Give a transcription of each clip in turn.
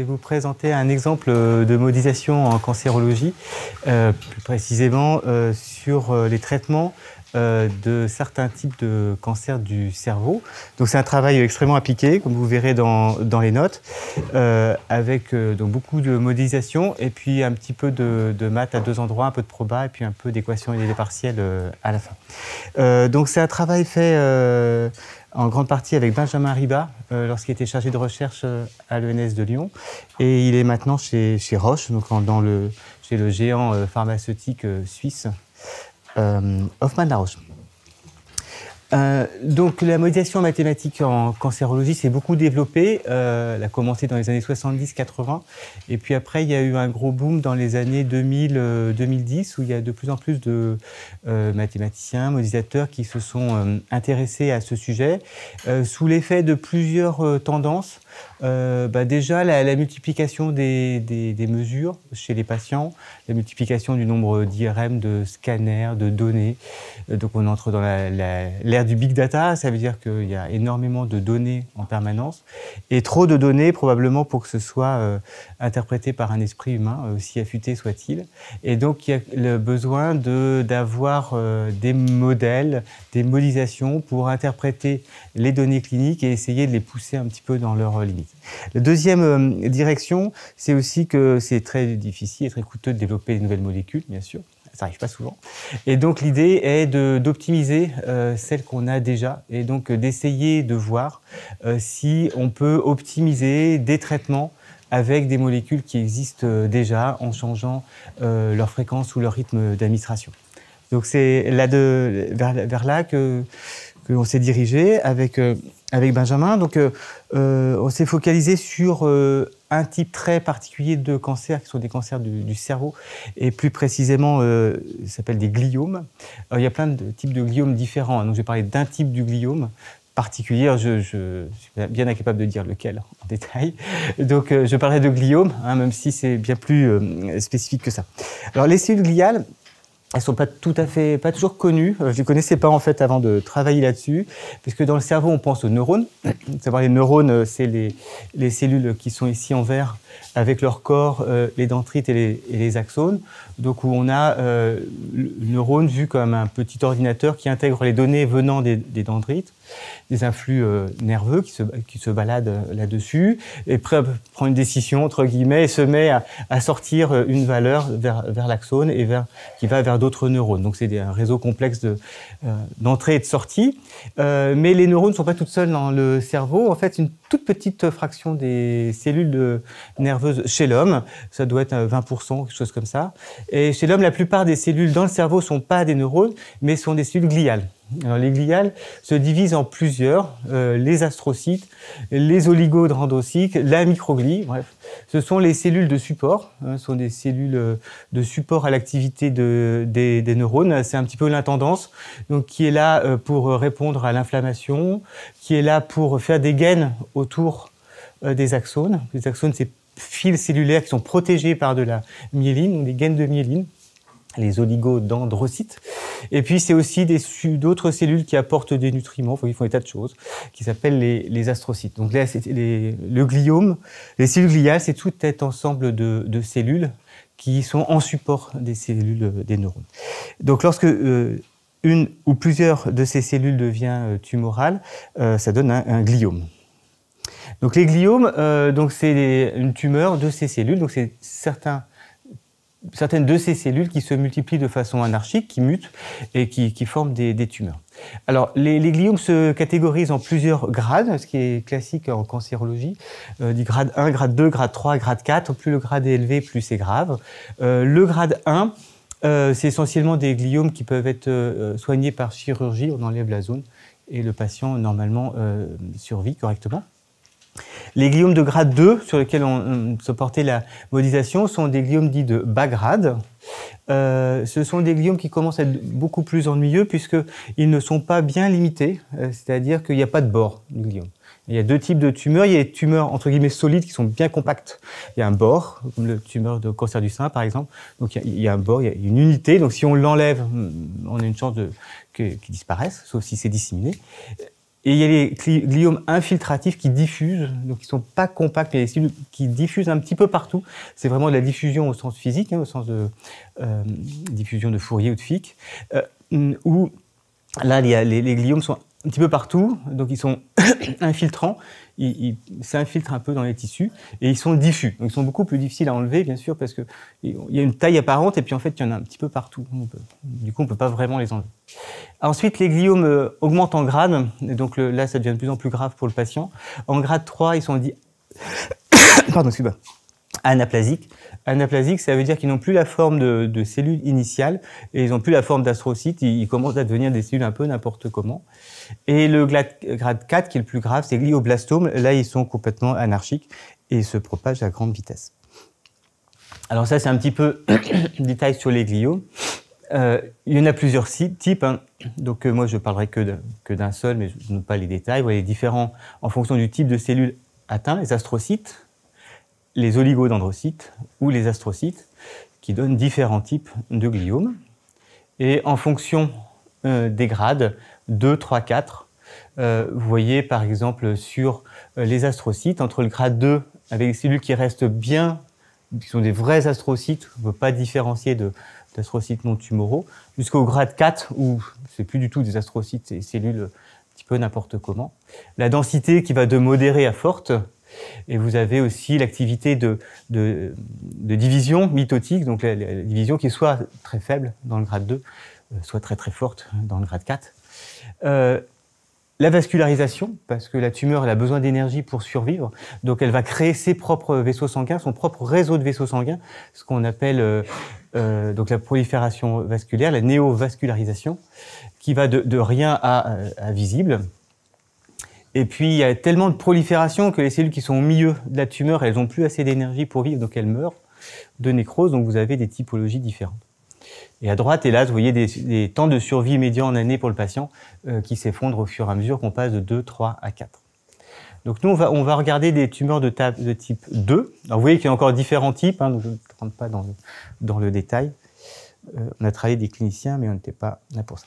vous présenter un exemple de modélisation en cancérologie, plus précisément sur les traitements de certains types de cancers du cerveau. Donc c'est un travail extrêmement appliqué, comme vous verrez dans les notes, avec donc beaucoup de modélisation et puis un petit peu de maths à deux endroits, un peu de proba et puis un peu d'équations et des partiels à la fin. Donc c'est un travail fait en grande partie avec Benjamin Riba, lorsqu'il était chargé de recherche à l'ENS de Lyon. Et il est maintenant chez Roche, donc chez le géant pharmaceutique suisse, Hoffmann-La Roche. Donc la modélisation mathématique en cancérologie s'est beaucoup développée. Elle a commencé dans les années 70-80. Et puis après, il y a eu un gros boom dans les années 2000-2010 où il y a de plus en plus de mathématiciens, modélisateurs qui se sont intéressés à ce sujet sous l'effet de plusieurs tendances. Déjà, la multiplication des mesures chez les patients, la multiplication du nombre d'IRM, de scanners, de données. Donc on entre dans l'ère du big data, ça veut dire qu'il y a énormément de données en permanence et trop de données probablement pour que ce soit interprété par un esprit humain, aussi affûté soit-il. Et donc il y a le besoin d'avoir des modèles, des modélisations pour interpréter les données cliniques et essayer de les pousser un petit peu dans leurs limites. La deuxième direction, c'est aussi que c'est très difficile et très coûteux de développer de nouvelles molécules, bien sûr. Ça n'arrive pas souvent. Et donc l'idée est d'optimiser celles qu'on a déjà et donc d'essayer de voir si on peut optimiser des traitements avec des molécules qui existent déjà en changeant leur fréquence ou leur rythme d'administration. Donc c'est vers là qu'on s'est dirigé avec Benjamin. Donc on s'est focalisé sur un type très particulier de cancer, qui sont des cancers du cerveau, et plus précisément, ça s'appelle des gliomes. Alors, il y a plein de types de gliomes différents, donc je vais parler d'un type du gliome particulier. Je suis bien incapable de dire lequel en détail. Donc je parlerai de gliome, même si c'est bien plus spécifique que ça. Alors les cellules gliales, elles sont pas toujours connues. Je les connaissais pas en fait avant de travailler là-dessus, puisque dans le cerveau on pense aux neurones. Savoir les neurones, c'est les cellules qui sont ici en vert avec leur corps, les dendrites et les axones. Donc où on a le neurone vu comme un petit ordinateur qui intègre les données venant des dendrites, des influx nerveux qui se baladent là-dessus, et prêt à prendre une décision entre guillemets et se met à sortir une valeur vers l'axone et qui va vers d'autres neurones. Donc c'est un réseau complexe d'entrée et de sortie. Mais les neurones ne sont pas toutes seules dans le cerveau. En fait, une toute petite fraction des cellules nerveuses chez l'homme, ça doit être 20%, quelque chose comme ça. Et chez l'homme, la plupart des cellules dans le cerveau ne sont pas des neurones, mais sont des cellules gliales. Alors, les gliales se divisent en plusieurs, les astrocytes, les oligodendrocytes, la microglie, bref. Ce sont les cellules de support, ce sont des cellules de support à l'activité des neurones. C'est un petit peu l'intendance, donc qui est là pour répondre à l'inflammation, qui est là pour faire des gaines autour des axones. Les axones, c'est fils cellulaires qui sont protégés par de la myéline, donc des gaines de myéline, les oligodendrocytes. Et puis, c'est aussi d'autres cellules qui apportent des nutriments, ils font des tas de choses, qui s'appellent les astrocytes. Donc là, le gliome, les cellules gliales, c'est tout cet ensemble de cellules qui sont en support des cellules des neurones. Donc, lorsque une ou plusieurs de ces cellules devient tumorale, ça donne un gliome. Donc les gliomes, c'est une tumeur de ces cellules, donc c'est certaines de ces cellules qui se multiplient de façon anarchique, qui mutent et qui forment des tumeurs. Alors, les gliomes se catégorisent en plusieurs grades, ce qui est classique en cancérologie, du grade 1, grade 2, grade 3, grade 4. Plus le grade est élevé, plus c'est grave. Le grade 1, c'est essentiellement des gliomes qui peuvent être soignés par chirurgie, on enlève la zone, et le patient, normalement, survit correctement. Les gliomes de grade 2, sur lesquels on se portait la modélisation, sont des gliomes dits de bas grade. Ce sont des gliomes qui commencent à être beaucoup plus ennuyeux puisqu'ils ne sont pas bien limités, c'est-à-dire qu'il n'y a pas de bord du gliome. Il y a deux types de tumeurs. Il y a des tumeurs entre guillemets solides qui sont bien compactes. Il y a un bord, comme le tumeur de cancer du sein par exemple. Donc il y a un bord, il y a une unité. Donc si on l'enlève, on a une chance qu'il disparaisse, sauf si c'est disséminé. Et il y a les gliomes infiltratifs qui diffusent, donc ils ne sont pas compacts, mais les cellules qui diffusent un petit peu partout. C'est vraiment de la diffusion au sens physique, au sens de diffusion de Fourier ou de Fick, où là, les gliomes sont un petit peu partout, donc ils sont infiltrants, ils s'infiltrent un peu dans les tissus, et ils sont diffus. Donc ils sont beaucoup plus difficiles à enlever, bien sûr, parce qu'il y a une taille apparente, et puis en fait, il y en a un petit peu partout. Du coup, on ne peut pas vraiment les enlever. Ensuite, les gliomes augmentent en grade, et donc là, ça devient de plus en plus grave pour le patient. En grade 3, ils sont dits pardon, excuse-moi, anaplasiques. Anaplasiques, ça veut dire qu'ils n'ont plus la forme de cellules initiales, et ils n'ont plus la forme d'astrocytes, ils commencent à devenir des cellules un peu n'importe comment. Et le grade 4, qui est le plus grave, c'est glioblastomes. Là, ils sont complètement anarchiques et se propagent à grande vitesse. Alors ça, c'est un petit peu de détail sur les gliomes. Il y en a plusieurs types. Donc moi, je ne parlerai que d'un seul, mais je ne donne pas les détails. Vous voyez, différents en fonction du type de cellules atteintes, les astrocytes, les oligodendrocytes ou les astrocytes, qui donnent différents types de gliomes. Et en fonction des grades, 2, 3, 4. Vous voyez par exemple sur les astrocytes, entre le grade 2, avec des cellules qui restent bien, qui sont des vrais astrocytes, on ne peut pas différencier d'astrocytes non tumoraux, jusqu'au grade 4, où ce n'est plus du tout des astrocytes, c'est des cellules un petit peu n'importe comment. La densité qui va de modérée à forte, et vous avez aussi l'activité de division mitotique, donc la division qui est soit très faible dans le grade 2, soit très très forte dans le grade 4. La vascularisation, parce que la tumeur elle a besoin d'énergie pour survivre, donc elle va créer ses propres vaisseaux sanguins, son propre réseau de vaisseaux sanguins, ce qu'on appelle donc la prolifération vasculaire, la néovascularisation, qui va de rien à visible. Et puis il y a tellement de prolifération que les cellules qui sont au milieu de la tumeur, elles n'ont plus assez d'énergie pour vivre, donc elles meurent de nécrose, donc vous avez des typologies différentes. Et à droite et là, vous voyez des temps de survie médian en année pour le patient qui s'effondrent au fur et à mesure qu'on passe de 2, 3 à 4. Donc nous, on va regarder des tumeurs de type 2. Alors vous voyez qu'il y a encore différents types, donc je ne rentre pas dans le détail. On a travaillé des cliniciens, mais on n'était pas là pour ça.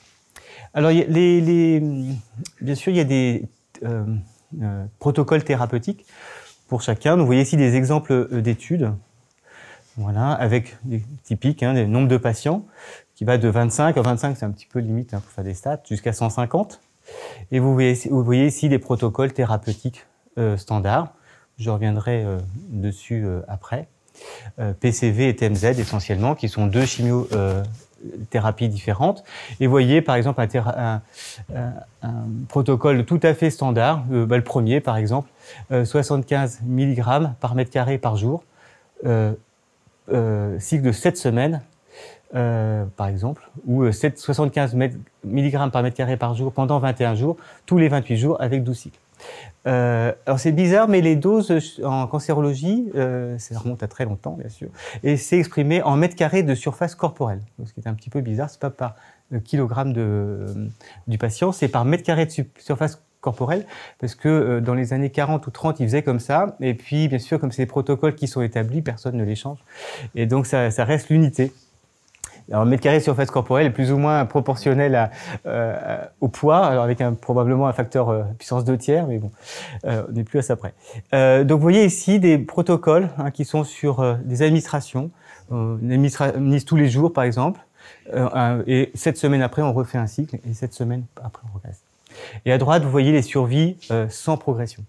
Alors bien sûr, il y a des protocoles thérapeutiques pour chacun. Vous voyez ici des exemples d'études. Voilà, avec des typiques, des nombres de patients, qui va de 25, 25 c'est un petit peu limite pour faire des stats, jusqu'à 150. Et vous voyez ici des protocoles thérapeutiques standards. Je reviendrai dessus après. PCV et TMZ essentiellement, qui sont deux chimiothérapies différentes. Et vous voyez par exemple un protocole tout à fait standard, le premier par exemple, 75 mg par mètre carré par jour. Cycle de 7 semaines, par exemple, ou 75 mg par mètre carré par jour pendant 21 jours, tous les 28 jours avec 12 cycles. Alors c'est bizarre, mais les doses en cancérologie, ça remonte à très longtemps, bien sûr, et c'est exprimé en mètres carrés de surface corporelle. Donc, ce qui est un petit peu bizarre, c'est pas par kilogramme du patient, c'est par mètre carré de surface corporelle, parce que dans les années 40 ou 30, ils faisaient comme ça, et puis bien sûr, comme c'est des protocoles qui sont établis, personne ne les change, et donc ça reste l'unité. Alors, mètre carré de surface corporelle est plus ou moins proportionnel au poids, alors avec probablement un facteur puissance 2/3, mais bon, on n'est plus à ça près. Donc vous voyez ici des protocoles qui sont sur des administrations. On administre tous les jours, par exemple, et 7 semaines après, on refait un cycle, et 7 semaines après, on regresse. Et à droite, vous voyez les survies sans progression.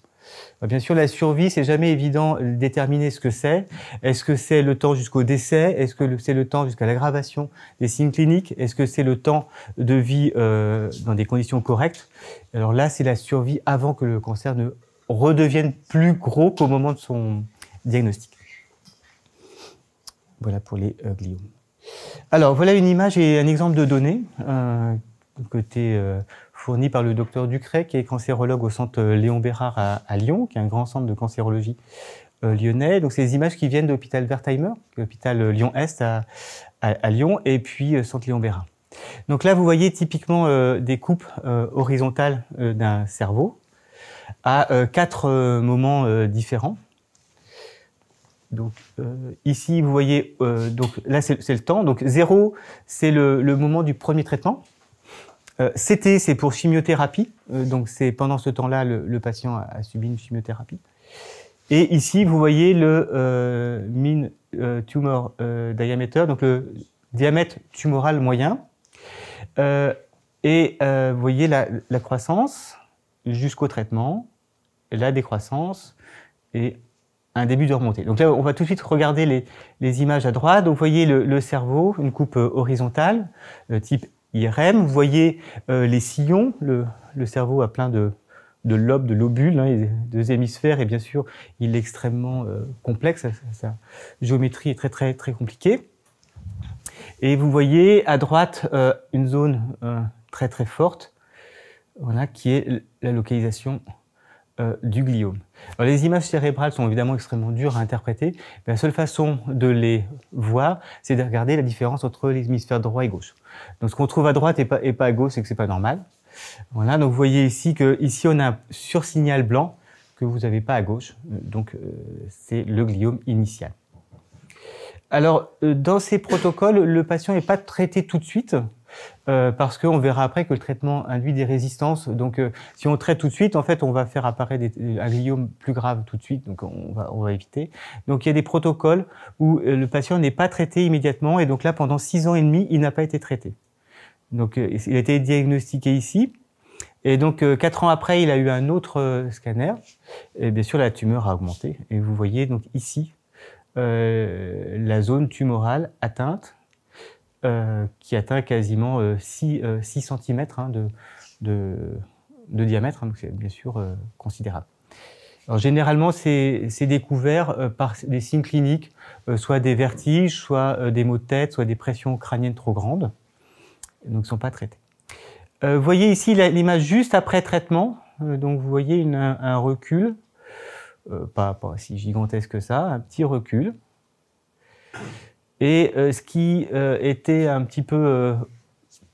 Bien sûr, la survie, c'est jamais évident de déterminer ce que c'est. Est-ce que c'est le temps jusqu'au décès? Est-ce que c'est le temps jusqu'à l'aggravation des signes cliniques? Est-ce que c'est le temps de vie dans des conditions correctes? Alors là, c'est la survie avant que le cancer ne redevienne plus gros qu'au moment de son diagnostic. Voilà pour les gliomes. Alors, voilà une image et un exemple de données côté fourni par le docteur Ducret, qui est cancérologue au centre Léon Bérard à Lyon, qui est un grand centre de cancérologie lyonnais. Donc, c'est des images qui viennent de l'hôpital Wertheimer, l'hôpital Lyon-Est à Lyon, et puis centre Léon Bérard. Donc là, vous voyez typiquement des coupes horizontales d'un cerveau à 4 moments différents. Donc ici, vous voyez, donc là c'est le temps. Donc 0, c'est le moment du premier traitement. CT, c'est pour chimiothérapie. Donc, c'est pendant ce temps-là, le patient a subi une chimiothérapie. Et ici, vous voyez le mean tumor diameter, donc le diamètre tumoral moyen. Vous voyez la croissance jusqu'au traitement, la décroissance et un début de remontée. Donc là, on va tout de suite regarder les images à droite. Donc, vous voyez le cerveau, une coupe horizontale, type IRM. Vous voyez les sillons. Le cerveau a plein de lobes, de lobules, hein, et deux hémisphères, et bien sûr, il est extrêmement complexe. Sa géométrie est très, très, très compliquée. Et vous voyez à droite une zone très, très forte, voilà, qui est la localisation du gliome. Alors, les images cérébrales sont évidemment extrêmement dures à interpréter, mais la seule façon de les voir, c'est de regarder la différence entre les hémisphères droit et gauche. Donc, ce qu'on trouve à droite et pas à gauche, c'est que c'est pas normal. Voilà, donc vous voyez ici qu'ici on a un sursignal blanc que vous n'avez pas à gauche, donc c'est le gliome initial. Alors, dans ces protocoles, le patient n'est pas traité tout de suite, parce qu'on verra après que le traitement induit des résistances. Donc, si on traite tout de suite, en fait, on va faire apparaître un gliome plus grave tout de suite, donc on va éviter. Donc, il y a des protocoles où le patient n'est pas traité immédiatement, et donc là, pendant 6 ans et demi, il n'a pas été traité. Donc, il a été diagnostiqué ici, et donc 4 ans après, il a eu un autre scanner, et bien sûr, la tumeur a augmenté. Et vous voyez donc ici la zone tumorale atteinte, qui atteint quasiment 6 cm hein, de diamètre, hein, donc c'est bien sûr considérable. Alors, généralement, c'est découvert par des signes cliniques, soit des vertiges, soit des maux de tête, soit des pressions crâniennes trop grandes, donc ils ne sont pas traités. Vous voyez ici l'image juste après traitement, donc vous voyez un recul, pas si gigantesque que ça, un petit recul. Et ce qui était un petit peu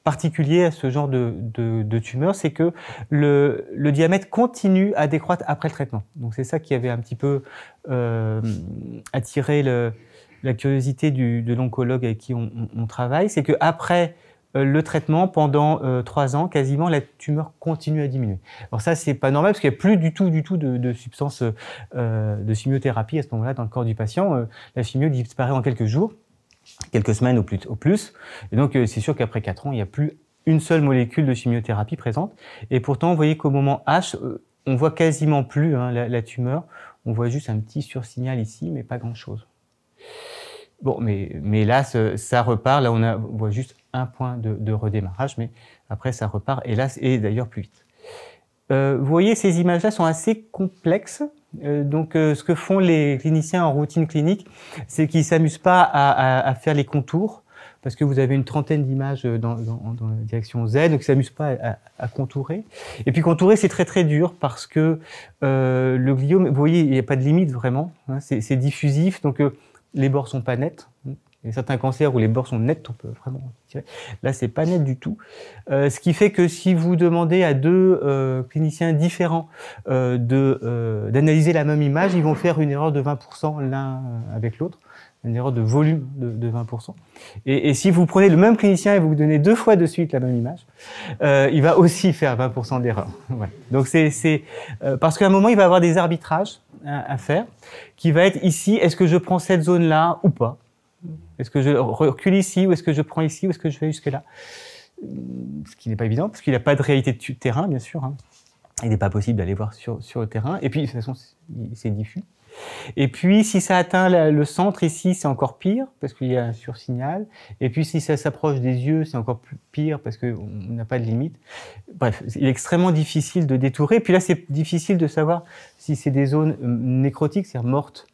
particulier à ce genre de tumeur, c'est que le diamètre continue à décroître après le traitement. Donc c'est ça qui avait un petit peu attiré la curiosité de l'oncologue avec qui on travaille, c'est qu'après le traitement, pendant 3 ans, quasiment, la tumeur continue à diminuer. Alors ça, c'est pas normal parce qu'il n'y a plus du tout de substance de chimiothérapie à ce moment-là dans le corps du patient. La chimio disparaît en quelques jours, quelques semaines au plus. Et donc, c'est sûr qu'après 4 ans, il n'y a plus une seule molécule de chimiothérapie présente. Et pourtant, vous voyez qu'au moment H, on voit quasiment plus hein, la tumeur. On voit juste un petit sursignal ici, mais pas grand-chose. Bon, mais là, ça repart. Là, on voit juste un point de redémarrage, mais après, ça repart, hélas, et d'ailleurs plus vite. Vous voyez, ces images-là sont assez complexes. Donc, ce que font les cliniciens en routine clinique, c'est qu'ils ne s'amusent pas à faire les contours, parce que vous avez une trentaine d'images dans la direction Z, donc ils ne s'amusent pas à contourer. Et puis, contourer, c'est très, très dur, parce que le gliome, vous voyez, il n'y a pas de limite, vraiment. Hein, c'est diffusif, donc les bords ne sont pas nets. Il y a certains cancers où les bords sont nets, on peut vraiment tirer. Là, c'est pas net du tout. Ce qui fait que si vous demandez à 2 cliniciens différents d'analyser la même image, ils vont faire une erreur de 20% l'un avec l'autre, une erreur de volume de 20%. Et si vous prenez le même clinicien et vous donnez 2 fois de suite la même image, il va aussi faire 20% d'erreur. Voilà. Donc parce qu'à un moment, il va avoir des arbitrages à faire, qui va être ici, est-ce que je prends cette zone-là ou pas? Est-ce que je recule ici, ou est-ce que je prends ici, ou est-ce que je vais jusque-là? Ce qui n'est pas évident, parce qu'il n'y a pas de réalité de terrain, bien sûr. Hein. Il n'est pas possible d'aller voir sur le terrain. Et puis, de toute façon, c'est diffus. Et puis, si ça atteint le centre, ici, c'est encore pire, parce qu'il y a un sursignal. Et puis, si ça s'approche des yeux, c'est encore plus pire, parce qu'on n'a pas de limite. Bref, il est extrêmement difficile de détourer. Et puis là, c'est difficile de savoir si c'est des zones nécrotiques, c'est-à-dire mortes,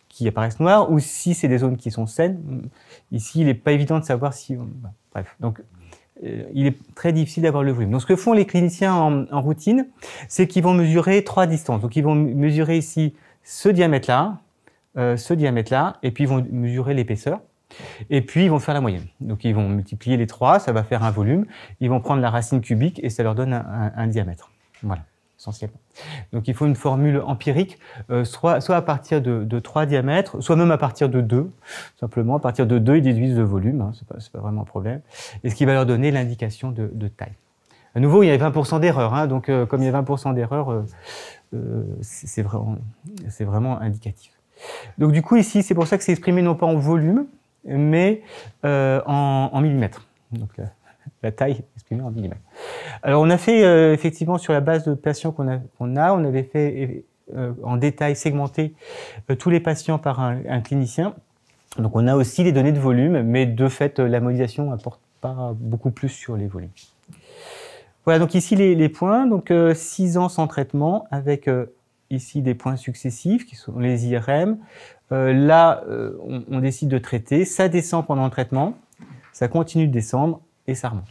qui apparaissent noires, ou si c'est des zones qui sont saines. Ici, il n'est pas évident de savoir si... Bref, donc il est très difficile d'avoir le volume. Donc ce que font les cliniciens en routine, c'est qu'ils vont mesurer 3 distances. Donc ils vont mesurer ici ce diamètre-là, et puis ils vont mesurer l'épaisseur, et puis ils vont faire la moyenne. Donc ils vont multiplier les 3, ça va faire un volume, ils vont prendre la racine cubique, et ça leur donne un diamètre. Voilà. Essentiellement. Donc il faut une formule empirique, soit à partir de 3 diamètres, soit même à partir de 2, simplement à partir de 2 ils déduisent le volume, hein, c'est pas vraiment un problème, et ce qui va leur donner l'indication de taille. À nouveau, il y a 20% d'erreur, hein, donc comme il y a 20% d'erreur, c'est vraiment indicatif. Donc du coup, ici, c'est pour ça que c'est exprimé non pas en volume, mais en millimètres. Donc la taille est exprimée en millimètres. Alors on a fait, effectivement, sur la base de patients qu'on avait fait en détail segmenter tous les patients par un clinicien. Donc on a aussi les données de volume, mais de fait, la modélisation n'apporte pas beaucoup plus sur les volumes. Voilà, donc ici les points, donc 6 ans sans traitement, avec ici des points successifs, qui sont les IRM. Là, on décide de traiter, ça descend pendant le traitement, ça continue de descendre, et ça remonte.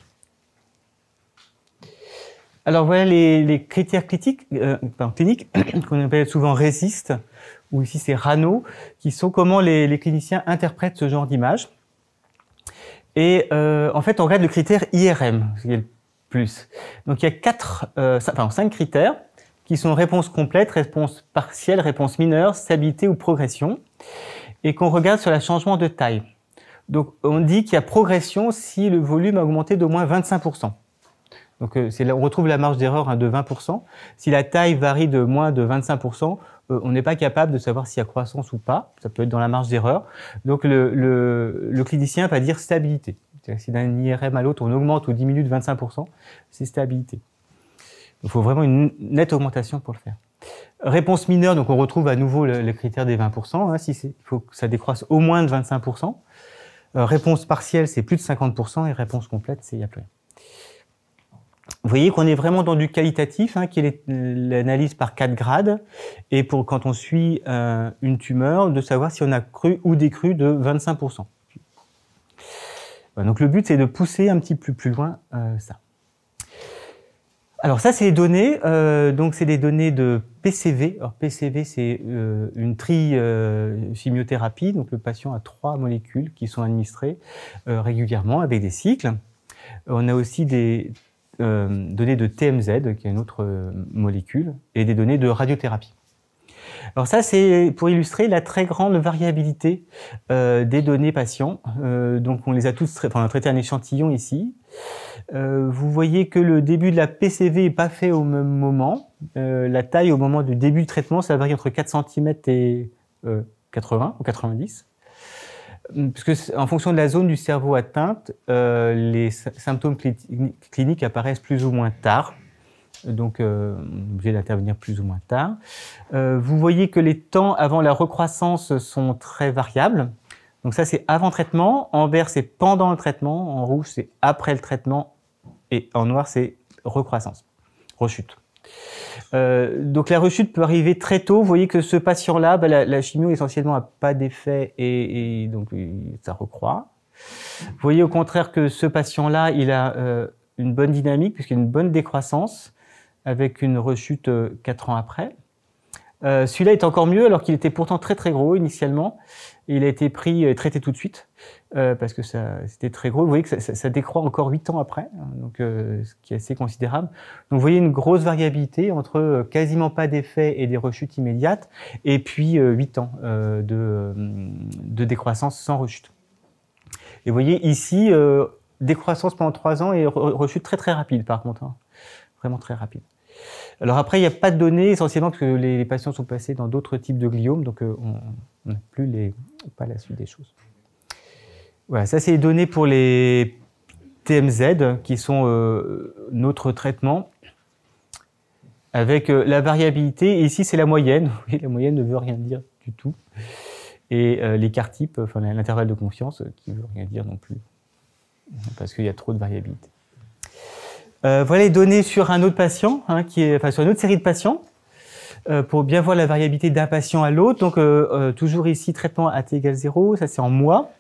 Alors voilà les critères cliniques qu'on appelle souvent RECIST, ou ici c'est RANO, qui sont comment les cliniciens interprètent ce genre d'image. Et en fait, on regarde le critère IRM, ce qui est le plus. Donc il y a 5 critères qui sont réponse complète, réponse partielle, réponse mineure, stabilité ou progression, et qu'on regarde sur le changement de taille. Donc on dit qu'il y a progression si le volume a augmenté d'au moins 25%. Donc on retrouve la marge d'erreur de 20%. Si la taille varie de moins de 25%, on n'est pas capable de savoir s'il y a croissance ou pas. Ça peut être dans la marge d'erreur. Donc le clinicien va dire stabilité. C'est-à-dire que si d'un IRM à l'autre, on augmente ou diminue de 25%, c'est stabilité. Il faut vraiment une nette augmentation pour le faire. Réponse mineure, donc on retrouve à nouveau le critère des 20%. Hein, il faut que ça décroisse au moins de 25%. Réponse partielle, c'est plus de 50%. Et réponse complète, il n'y a plus rien. Vous voyez qu'on est vraiment dans du qualitatif, hein, qui est l'analyse par 4 grades, et pour quand on suit une tumeur, de savoir si on a cru ou décru de 25%. Donc le but, c'est de pousser un petit peu plus loin ça. Alors ça, c'est les données, donc c'est des données de PCV. Alors PCV, c'est une chimiothérapie, donc le patient a 3 molécules qui sont administrées régulièrement avec des cycles. On a aussi des données de TMZ, qui est une autre molécule, et des données de radiothérapie. Alors ça, c'est pour illustrer la très grande variabilité des données patients. Donc on les a tous, on a traité un échantillon ici. Vous voyez que le début de la PCV n'est pas fait au même moment. La taille au moment du début du traitement, ça varie entre 4 cm et 80 ou 90. Parce que en fonction de la zone du cerveau atteinte, les symptômes cliniques apparaissent plus ou moins tard. Donc, on est obligé d'intervenir plus ou moins tard. Vous voyez que les temps avant la recroissance sont très variables. Donc ça, c'est avant traitement. En vert, c'est pendant le traitement. En rouge, c'est après le traitement. Et en noir, c'est recroissance, rechute. Donc la rechute peut arriver très tôt. Vous voyez que ce patient-là, la chimio essentiellement n'a pas d'effet et donc ça recroît. Vous voyez au contraire que ce patient-là, il a une bonne dynamique puisqu'il y a une bonne décroissance avec une rechute 4 ans après. Celui-là est encore mieux alors qu'il était pourtant très très gros initialement. Il a été pris et traité tout de suite parce que c'était très gros. Vous voyez que ça décroît encore 8 ans après, hein, donc, ce qui est assez considérable. Donc vous voyez une grosse variabilité entre quasiment pas d'effet et des rechutes immédiates et puis 8 ans de décroissance sans rechute. Et vous voyez ici, décroissance pendant 3 ans et rechute très très rapide par contre, hein, vraiment très rapide. Alors après, il n'y a pas de données, essentiellement parce que les patients sont passés dans d'autres types de gliomes, donc on n'a plus pas la suite des choses. Voilà, ça c'est les données pour les TMZ, qui sont notre traitement, avec la variabilité. Et ici, c'est la moyenne. Oui, la moyenne ne veut rien dire du tout. Et l'écart type, enfin l'intervalle de confiance, qui ne veut rien dire non plus, parce qu'il y a trop de variabilité. Voilà les données sur un autre patient, hein, sur une autre série de patients, pour bien voir la variabilité d'un patient à l'autre. Donc, toujours ici, traitement à t égale 0, ça c'est en mois.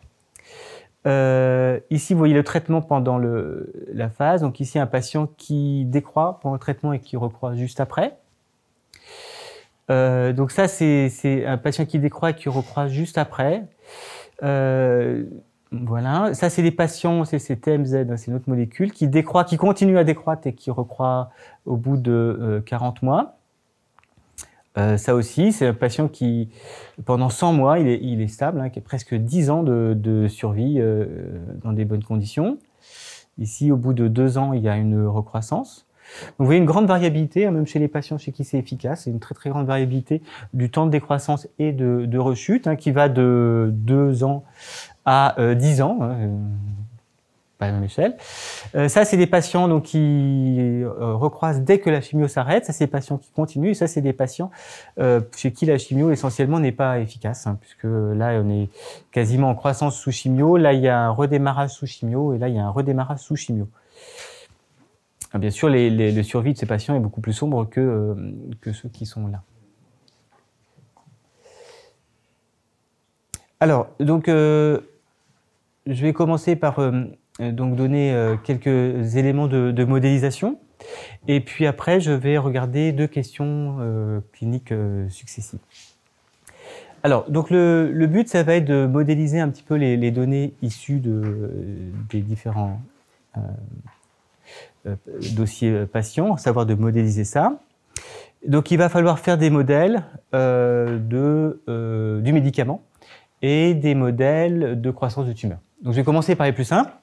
Ici, vous voyez le traitement pendant la phase. Donc ici, un patient qui décroît pendant le traitement et qui recroît juste après. Donc ça, c'est un patient qui décroît et qui recroît juste après. Voilà, ça c'est des patients, c'est TMZ, c'est une autre molécule, qui décroît, qui continue à décroître et qui recroît au bout de 40 mois. Ça aussi, c'est un patient qui, pendant 100 mois, il est stable, hein, qui a presque 10 ans de survie dans des bonnes conditions. Ici, au bout de 2 ans, il y a une recroissance. Donc, vous voyez une grande variabilité, hein, même chez les patients chez qui c'est efficace, c'est une très très grande variabilité du temps de décroissance et de rechute, hein, qui va de 2 ans à 10 ans, hein, pas à la même échelle. Ça, c'est des patients donc, qui recroissent dès que la chimio s'arrête. Ça, c'est des patients qui continuent. Et ça, c'est des patients chez qui la chimio, essentiellement, n'est pas efficace, hein, puisque là, on est quasiment en croissance sous chimio. Là, il y a un redémarrage sous chimio. Et là, il y a un redémarrage sous chimio. Alors, bien sûr, le survie de ces patients est beaucoup plus sombre que ceux qui sont là. Alors, donc, je vais commencer par donc donner quelques éléments de modélisation. Et puis après, je vais regarder 2 questions cliniques successives. Alors, donc le but, ça va être de modéliser un petit peu les données issues des différents dossiers patients, savoir de modéliser ça. Donc, il va falloir faire des modèles du médicament et des modèles de croissance de tumeur. Donc, je vais commencer par les plus simples.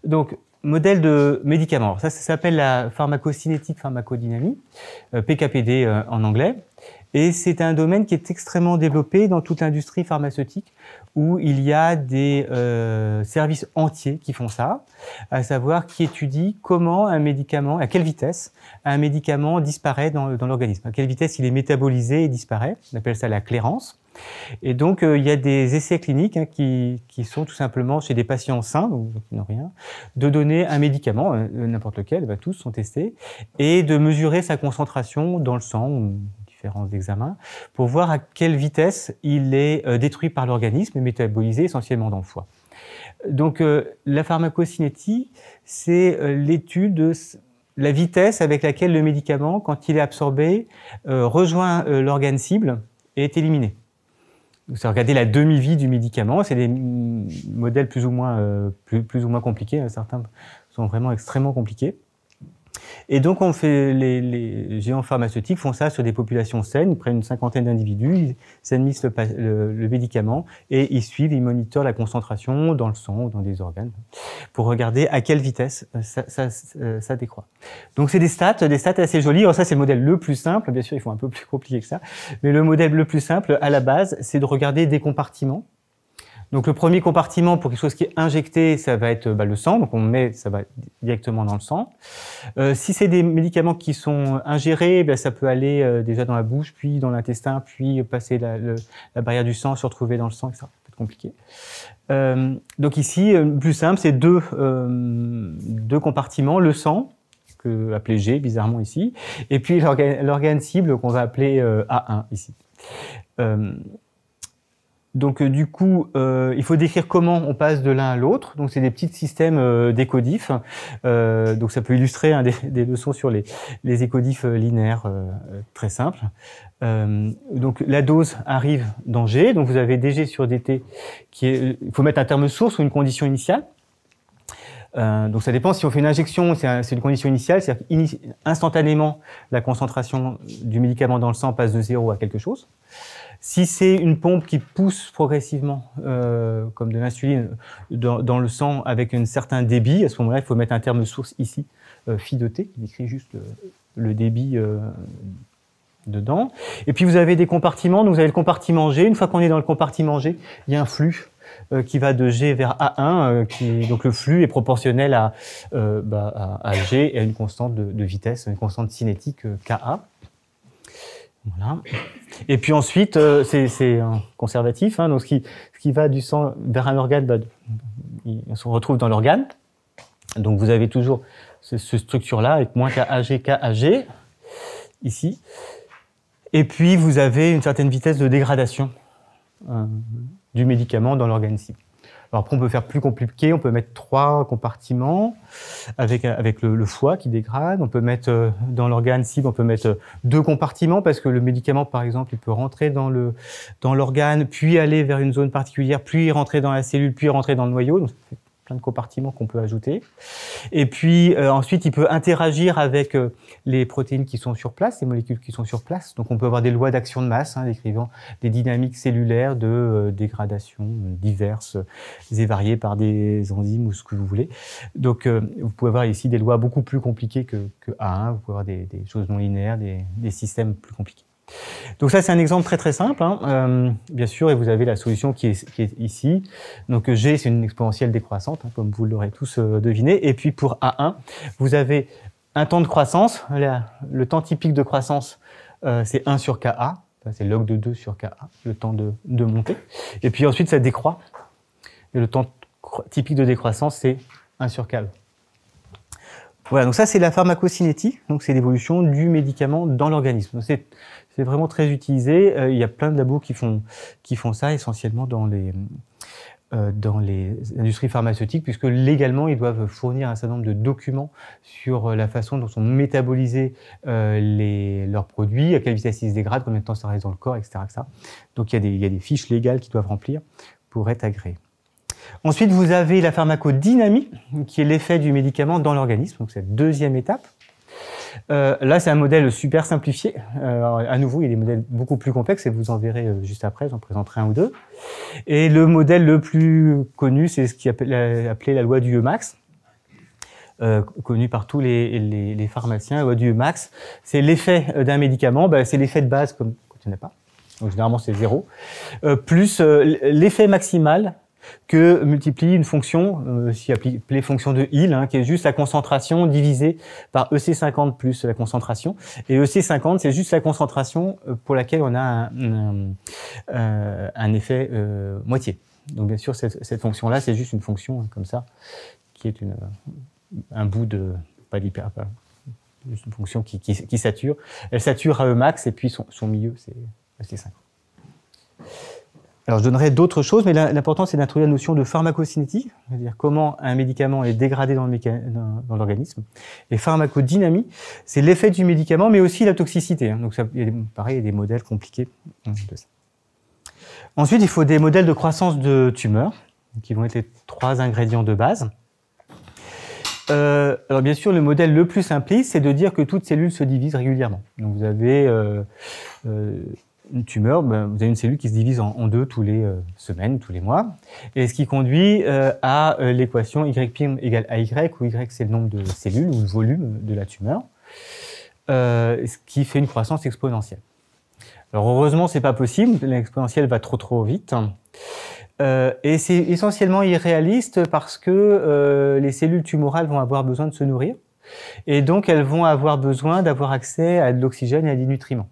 Donc, modèle de médicament. Alors, ça s'appelle la pharmacocinétique pharmacodynamie, PKPD en anglais. Et c'est un domaine qui est extrêmement développé dans toute l'industrie pharmaceutique, où il y a des services entiers qui font ça, à savoir qui étudient comment un médicament, à quelle vitesse un médicament disparaît dans l'organisme, à quelle vitesse il est métabolisé et disparaît. On appelle ça la clairance. Et donc, il y a des essais cliniques hein, qui sont tout simplement chez des patients sains, donc qui n'ont rien, de donner un médicament, n'importe lequel, tous sont testés, et de mesurer sa concentration dans le sang, ou différents examens, pour voir à quelle vitesse il est détruit par l'organisme et métabolisé essentiellement dans le foie. Donc, la pharmacocinétie, c'est l'étude de la vitesse avec laquelle le médicament, quand il est absorbé, rejoint l'organe cible et est éliminé. C'est regarder la demi-vie du médicament. C'est des modèles plus ou moins compliqués. Certains sont vraiment extrêmement compliqués. Et donc, on fait, les géants pharmaceutiques font ça sur des populations saines. Ils prennent une 50aine d'individus, ils s'administrent le médicament et ils suivent, ils monitorent la concentration dans le sang ou dans des organes pour regarder à quelle vitesse ça décroît. Donc, c'est des stats assez jolies. Alors ça, c'est le modèle le plus simple. Bien sûr, il faut un peu plus compliqué que ça. Mais le modèle le plus simple, à la base, c'est de regarder des compartiments. Donc le premier compartiment pour quelque chose qui est injecté, ça va être le sang, donc on met, ça va directement dans le sang. Si c'est des médicaments qui sont ingérés, ça peut aller déjà dans la bouche, puis dans l'intestin, puis passer la barrière du sang, se retrouver dans le sang, etc. Ça peut être compliqué. Donc ici, le plus simple, c'est deux compartiments, le sang, appelé G bizarrement ici, et puis l'organe cible qu'on va appeler A1 ici. Donc du coup, il faut décrire comment on passe de l'un à l'autre. Donc c'est des petits systèmes d'écodifs. Donc ça peut illustrer des leçons sur les écodifs linéaires très simples. Donc la dose arrive dans G. Donc vous avez dG sur dt il faut mettre un terme source ou une condition initiale. Donc ça dépend si on fait une injection, c'est une condition initiale, c'est-à-dire instantanément la concentration du médicament dans le sang passe de 0 à quelque chose. Si c'est une pompe qui pousse progressivement, comme de l'insuline, dans le sang avec un certain débit, à ce moment-là, il faut mettre un terme source ici, phi de t, qui décrit juste le débit dedans. Et puis vous avez des compartiments, donc vous avez le compartiment G. Une fois qu'on est dans le compartiment G, il y a un flux qui va de G vers A1, donc le flux est proportionnel à G et à une constante de vitesse, une constante cinétique Ka. Voilà. Et puis ensuite, c'est conservatif, hein, donc ce qui va du sang vers un organe, on se retrouve dans l'organe. Donc vous avez toujours cette structure-là avec moins KAG, KAG, ici. Et puis vous avez une certaine vitesse de dégradation du médicament dans l'organe cible. Alors après, on peut faire plus compliqué, on peut mettre 3 compartiments avec le foie qui dégrade. On peut mettre dans l'organe cible, on peut mettre 2 compartiments parce que le médicament, par exemple, il peut rentrer dans l'organe, puis aller vers une zone particulière, puis rentrer dans la cellule, puis rentrer dans le noyau. Donc, ça fait plein de compartiments qu'on peut ajouter. Et puis ensuite, il peut interagir avec les protéines qui sont sur place, les molécules qui sont sur place. Donc on peut avoir des lois d'action de masse, décrivant des dynamiques cellulaires de dégradation diverses et variées par des enzymes ou ce que vous voulez. Donc vous pouvez avoir ici des lois beaucoup plus compliquées que A1. Vous pouvez avoir des choses non linéaires, des systèmes plus compliqués. Donc ça, c'est un exemple très très simple, bien sûr, et vous avez la solution qui est ici. Donc G, c'est une exponentielle décroissante, comme vous l'aurez tous deviné. Et puis pour A1, vous avez un temps de croissance. Le temps typique de croissance, c'est 1 sur Ka. C'est log de 2 sur Ka, le temps de montée. Et puis ensuite, ça décroît. Et le temps typique de décroissance, c'est 1 sur Ka. Voilà, donc ça, c'est la pharmacocinétique. Donc c'est l'évolution du médicament dans l'organisme. C'est vraiment très utilisé. Il y a plein de labos qui font ça, essentiellement dans les industries pharmaceutiques, puisque légalement, ils doivent fournir un certain nombre de documents sur la façon dont sont métabolisés leurs produits, à quelle vitesse ils se dégradent, combien de temps ça reste dans le corps, etc. etc. Donc il y a des fiches légales qu'ils doivent remplir pour être agréés. Ensuite, vous avez la pharmacodynamie, qui est l'effet du médicament dans l'organisme, donc c'est la deuxième étape. Là, c'est un modèle super simplifié. À nouveau, il y a des modèles beaucoup plus complexes et vous en verrez juste après, j'en présenterai un ou deux. Et le modèle le plus connu, c'est ce qui est appelé la loi du Emax, connu par tous les pharmaciens. La loi du Emax, c'est l'effet d'un médicament, c'est l'effet de base comme quand il n'y en a pas, donc généralement c'est 0, plus l'effet maximal que multiplie une fonction, si appelée fonction de Hill, qui est juste la concentration divisée par EC50 plus la concentration. Et EC50, c'est juste la concentration pour laquelle on a un effet moitié. Donc bien sûr, cette fonction-là, c'est juste une fonction comme ça, qui est un bout de... pas d'hyper... juste une fonction qui sature. Elle sature à E max, et puis son milieu, c'est EC50. Alors, je donnerai d'autres choses, mais l'important, c'est d'introduire la notion de pharmacocinétique, c'est-à-dire comment un médicament est dégradé dans l'organisme. Et pharmacodynamie, c'est l'effet du médicament, mais aussi la toxicité. Donc, pareil, il y a des modèles compliqués de ça. Ensuite, il faut des modèles de croissance de tumeurs, qui vont être les 3 ingrédients de base. Alors, bien sûr, le modèle le plus simpliste, c'est de dire que toute cellule se divise régulièrement. Donc, vous avez... une tumeur, vous avez une cellule qui se divise en 2 tous les semaines, tous les mois, et ce qui conduit à l'équation Y' égale AY, où Y c'est le nombre de cellules ou le volume de la tumeur, ce qui fait une croissance exponentielle. Alors heureusement, c'est pas possible, l'exponentielle va trop vite, et c'est essentiellement irréaliste parce que les cellules tumorales vont avoir besoin de se nourrir, et donc elles vont avoir besoin d'avoir accès à de l'oxygène et à des nutriments.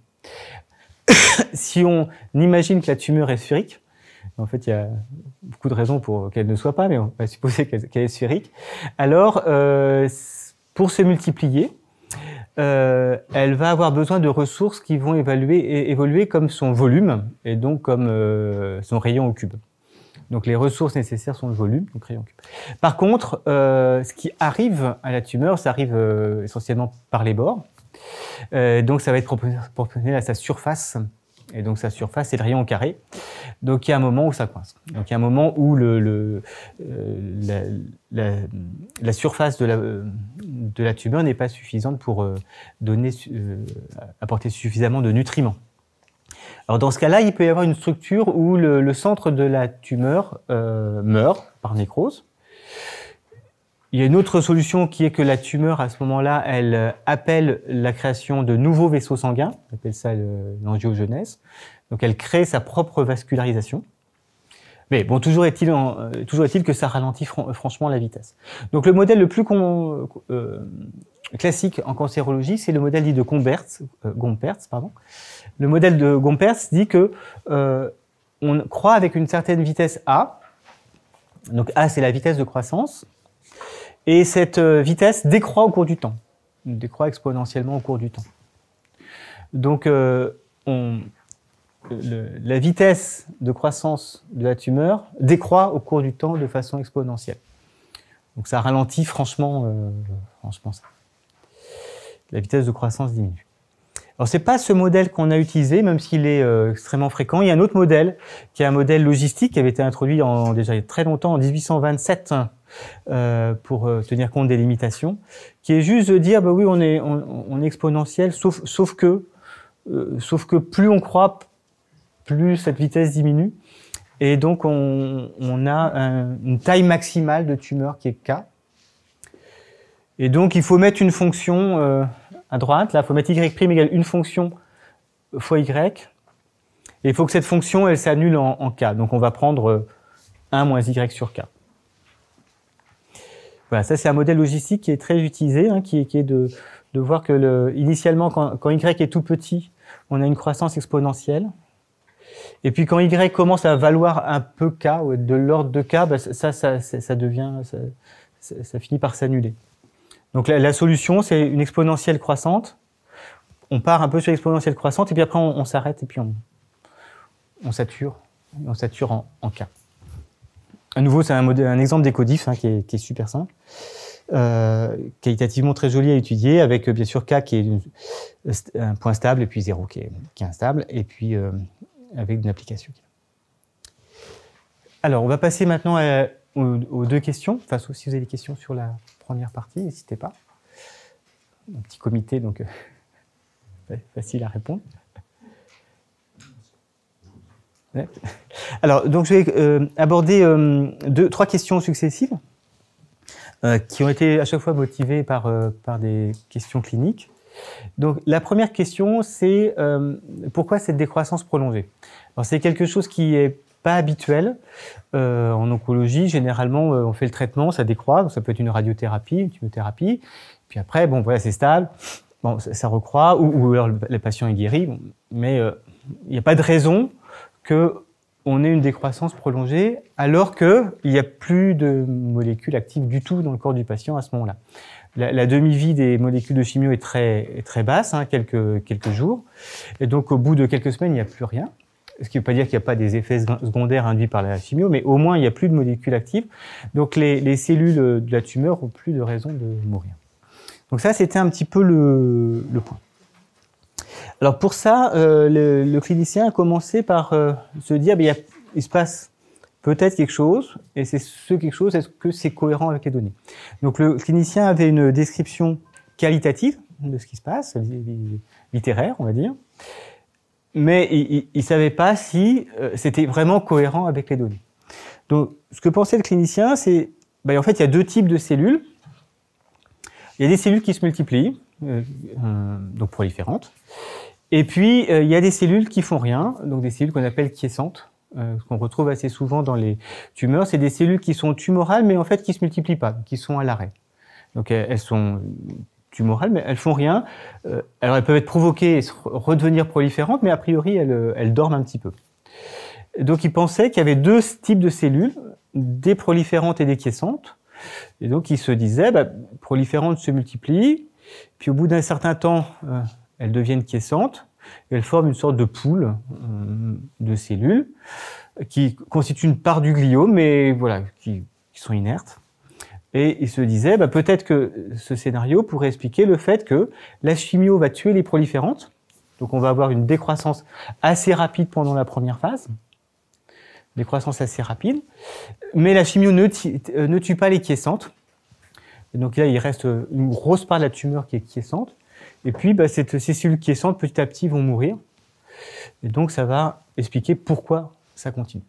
Si on imagine que la tumeur est sphérique, en fait il y a beaucoup de raisons pour qu'elle ne soit pas, mais on va supposer qu'elle est sphérique, alors pour se multiplier, elle va avoir besoin de ressources qui vont évoluer comme son volume, et donc comme son rayon au cube. Donc les ressources nécessaires sont le volume, donc rayon au cube. Par contre, ce qui arrive à la tumeur, ça arrive essentiellement par les bords. Donc ça va être proportionnel à sa surface, et donc sa surface c'est le rayon au carré. Donc il y a un moment où ça coince. Donc il y a un moment où la surface de la tumeur n'est pas suffisante pour apporter suffisamment de nutriments. Alors dans ce cas-là, il peut y avoir une structure où le centre de la tumeur meurt par nécrose. Il y a une autre solution qui est que la tumeur, à ce moment-là, elle appelle la création de nouveaux vaisseaux sanguins, on appelle ça l'angiogenèse. Donc elle crée sa propre vascularisation. Mais bon, toujours est-il que ça ralentit franchement la vitesse. Donc le modèle le plus classique en cancérologie, c'est le modèle dit de Gompertz. Le modèle de Gompertz dit que on croît avec une certaine vitesse A. Donc A, c'est la vitesse de croissance. Et cette vitesse décroît au cours du temps, décroît exponentiellement au cours du temps. Donc, la vitesse de croissance de la tumeur décroît au cours du temps de façon exponentielle. Donc, ça ralentit franchement ça. La vitesse de croissance diminue. Alors, c'est pas ce modèle qu'on a utilisé, même s'il est extrêmement fréquent. Il y a un autre modèle, qui est un modèle logistique, qui avait été introduit déjà il y a très longtemps, en 1827, pour tenir compte des limitations, qui est juste de dire, bah oui, on est exponentiel, sauf que plus on croît, plus cette vitesse diminue. Et donc, on a une taille maximale de tumeur qui est K. Et donc, il faut mettre une fonction à droite. Là, il faut mettre y' égale une fonction fois y. Et il faut que cette fonction, elle s'annule en K. Donc, on va prendre 1 moins y sur K. Voilà, ça, c'est un modèle logistique qui est très utilisé, hein, qui est de voir que initialement, quand y est tout petit, on a une croissance exponentielle. Et puis quand y commence à valoir un peu k, ou de l'ordre de k, bah ça finit par s'annuler. Donc la solution, c'est une exponentielle croissante. On part un peu sur l'exponentielle croissante, et puis après on s'arrête, et puis on sature en k. À nouveau, c'est un exemple d'écodif, hein, qui est super simple, qualitativement très joli à étudier, avec bien sûr k qui est un point stable, et puis 0 qui est instable, et puis avec une application. Alors, on va passer maintenant aux deux questions. Enfin, sauf si vous avez des questions sur la première partie, n'hésitez pas. Un petit comité, donc facile à répondre. Ouais. Alors, donc je vais aborder trois questions successives qui ont été à chaque fois motivées par des questions cliniques. Donc, la première question, c'est pourquoi cette décroissance prolongée? Alors, c'est quelque chose qui n'est pas habituel. En oncologie, généralement, on fait le traitement, ça décroît, donc ça peut être une radiothérapie, une chimiothérapie, puis après, bon, voilà, c'est stable, bon, ça recroît, ou alors le patient est guéri, bon, mais il n'y a pas de raison qu'on ait une décroissance prolongée, alors qu'il n'y a plus de molécules actives du tout dans le corps du patient à ce moment-là. La demi-vie des molécules de chimio est très basse, hein, quelques jours. Et donc, au bout de quelques semaines, il n'y a plus rien. Ce qui ne veut pas dire qu'il n'y a pas des effets secondaires induits par la chimio, mais au moins, il n'y a plus de molécules actives. Donc, les cellules de la tumeur n'ont plus de raison de mourir. Donc ça, c'était un petit peu le point. Alors, pour ça, le clinicien a commencé par se dire, il se passe peut-être quelque chose, et c'est ce quelque chose, est-ce que c'est cohérent avec les données? Donc le clinicien avait une description qualitative de ce qui se passe, littéraire, on va dire, mais il ne savait pas si c'était vraiment cohérent avec les données. Donc ce que pensait le clinicien, c'est, en fait, il y a deux types de cellules. Il y a des cellules qui se multiplient, donc proliférantes, et puis il y a des cellules qui font rien, donc des cellules qu'on appelle quiescentes. Ce qu'on retrouve assez souvent dans les tumeurs, c'est des cellules qui sont tumorales, mais en fait qui ne se multiplient pas, qui sont à l'arrêt. Donc elles sont tumorales, mais elles font rien. Alors elles peuvent être provoquées et redevenir proliférantes, mais a priori elles dorment un petit peu. Donc il pensait qu'il y avait deux types de cellules, des proliférantes et des quiescentes. Et donc il se disait, proliférantes se multiplient, puis au bout d'un certain temps, elles deviennent quiescentes. Elles forment une sorte de pool de cellules qui constituent une part du gliome, mais voilà, qui sont inertes. Et il se disait, peut-être que ce scénario pourrait expliquer le fait que la chimio va tuer les proliférantes, donc on va avoir une décroissance assez rapide pendant la première phase, décroissance assez rapide, mais la chimio ne tue pas les quiescentes. Et donc là, il reste une grosse part de la tumeur qui est quiescente. Et puis, ces cellules quiescentes, petit à petit, vont mourir. Et donc, ça va expliquer pourquoi ça continue.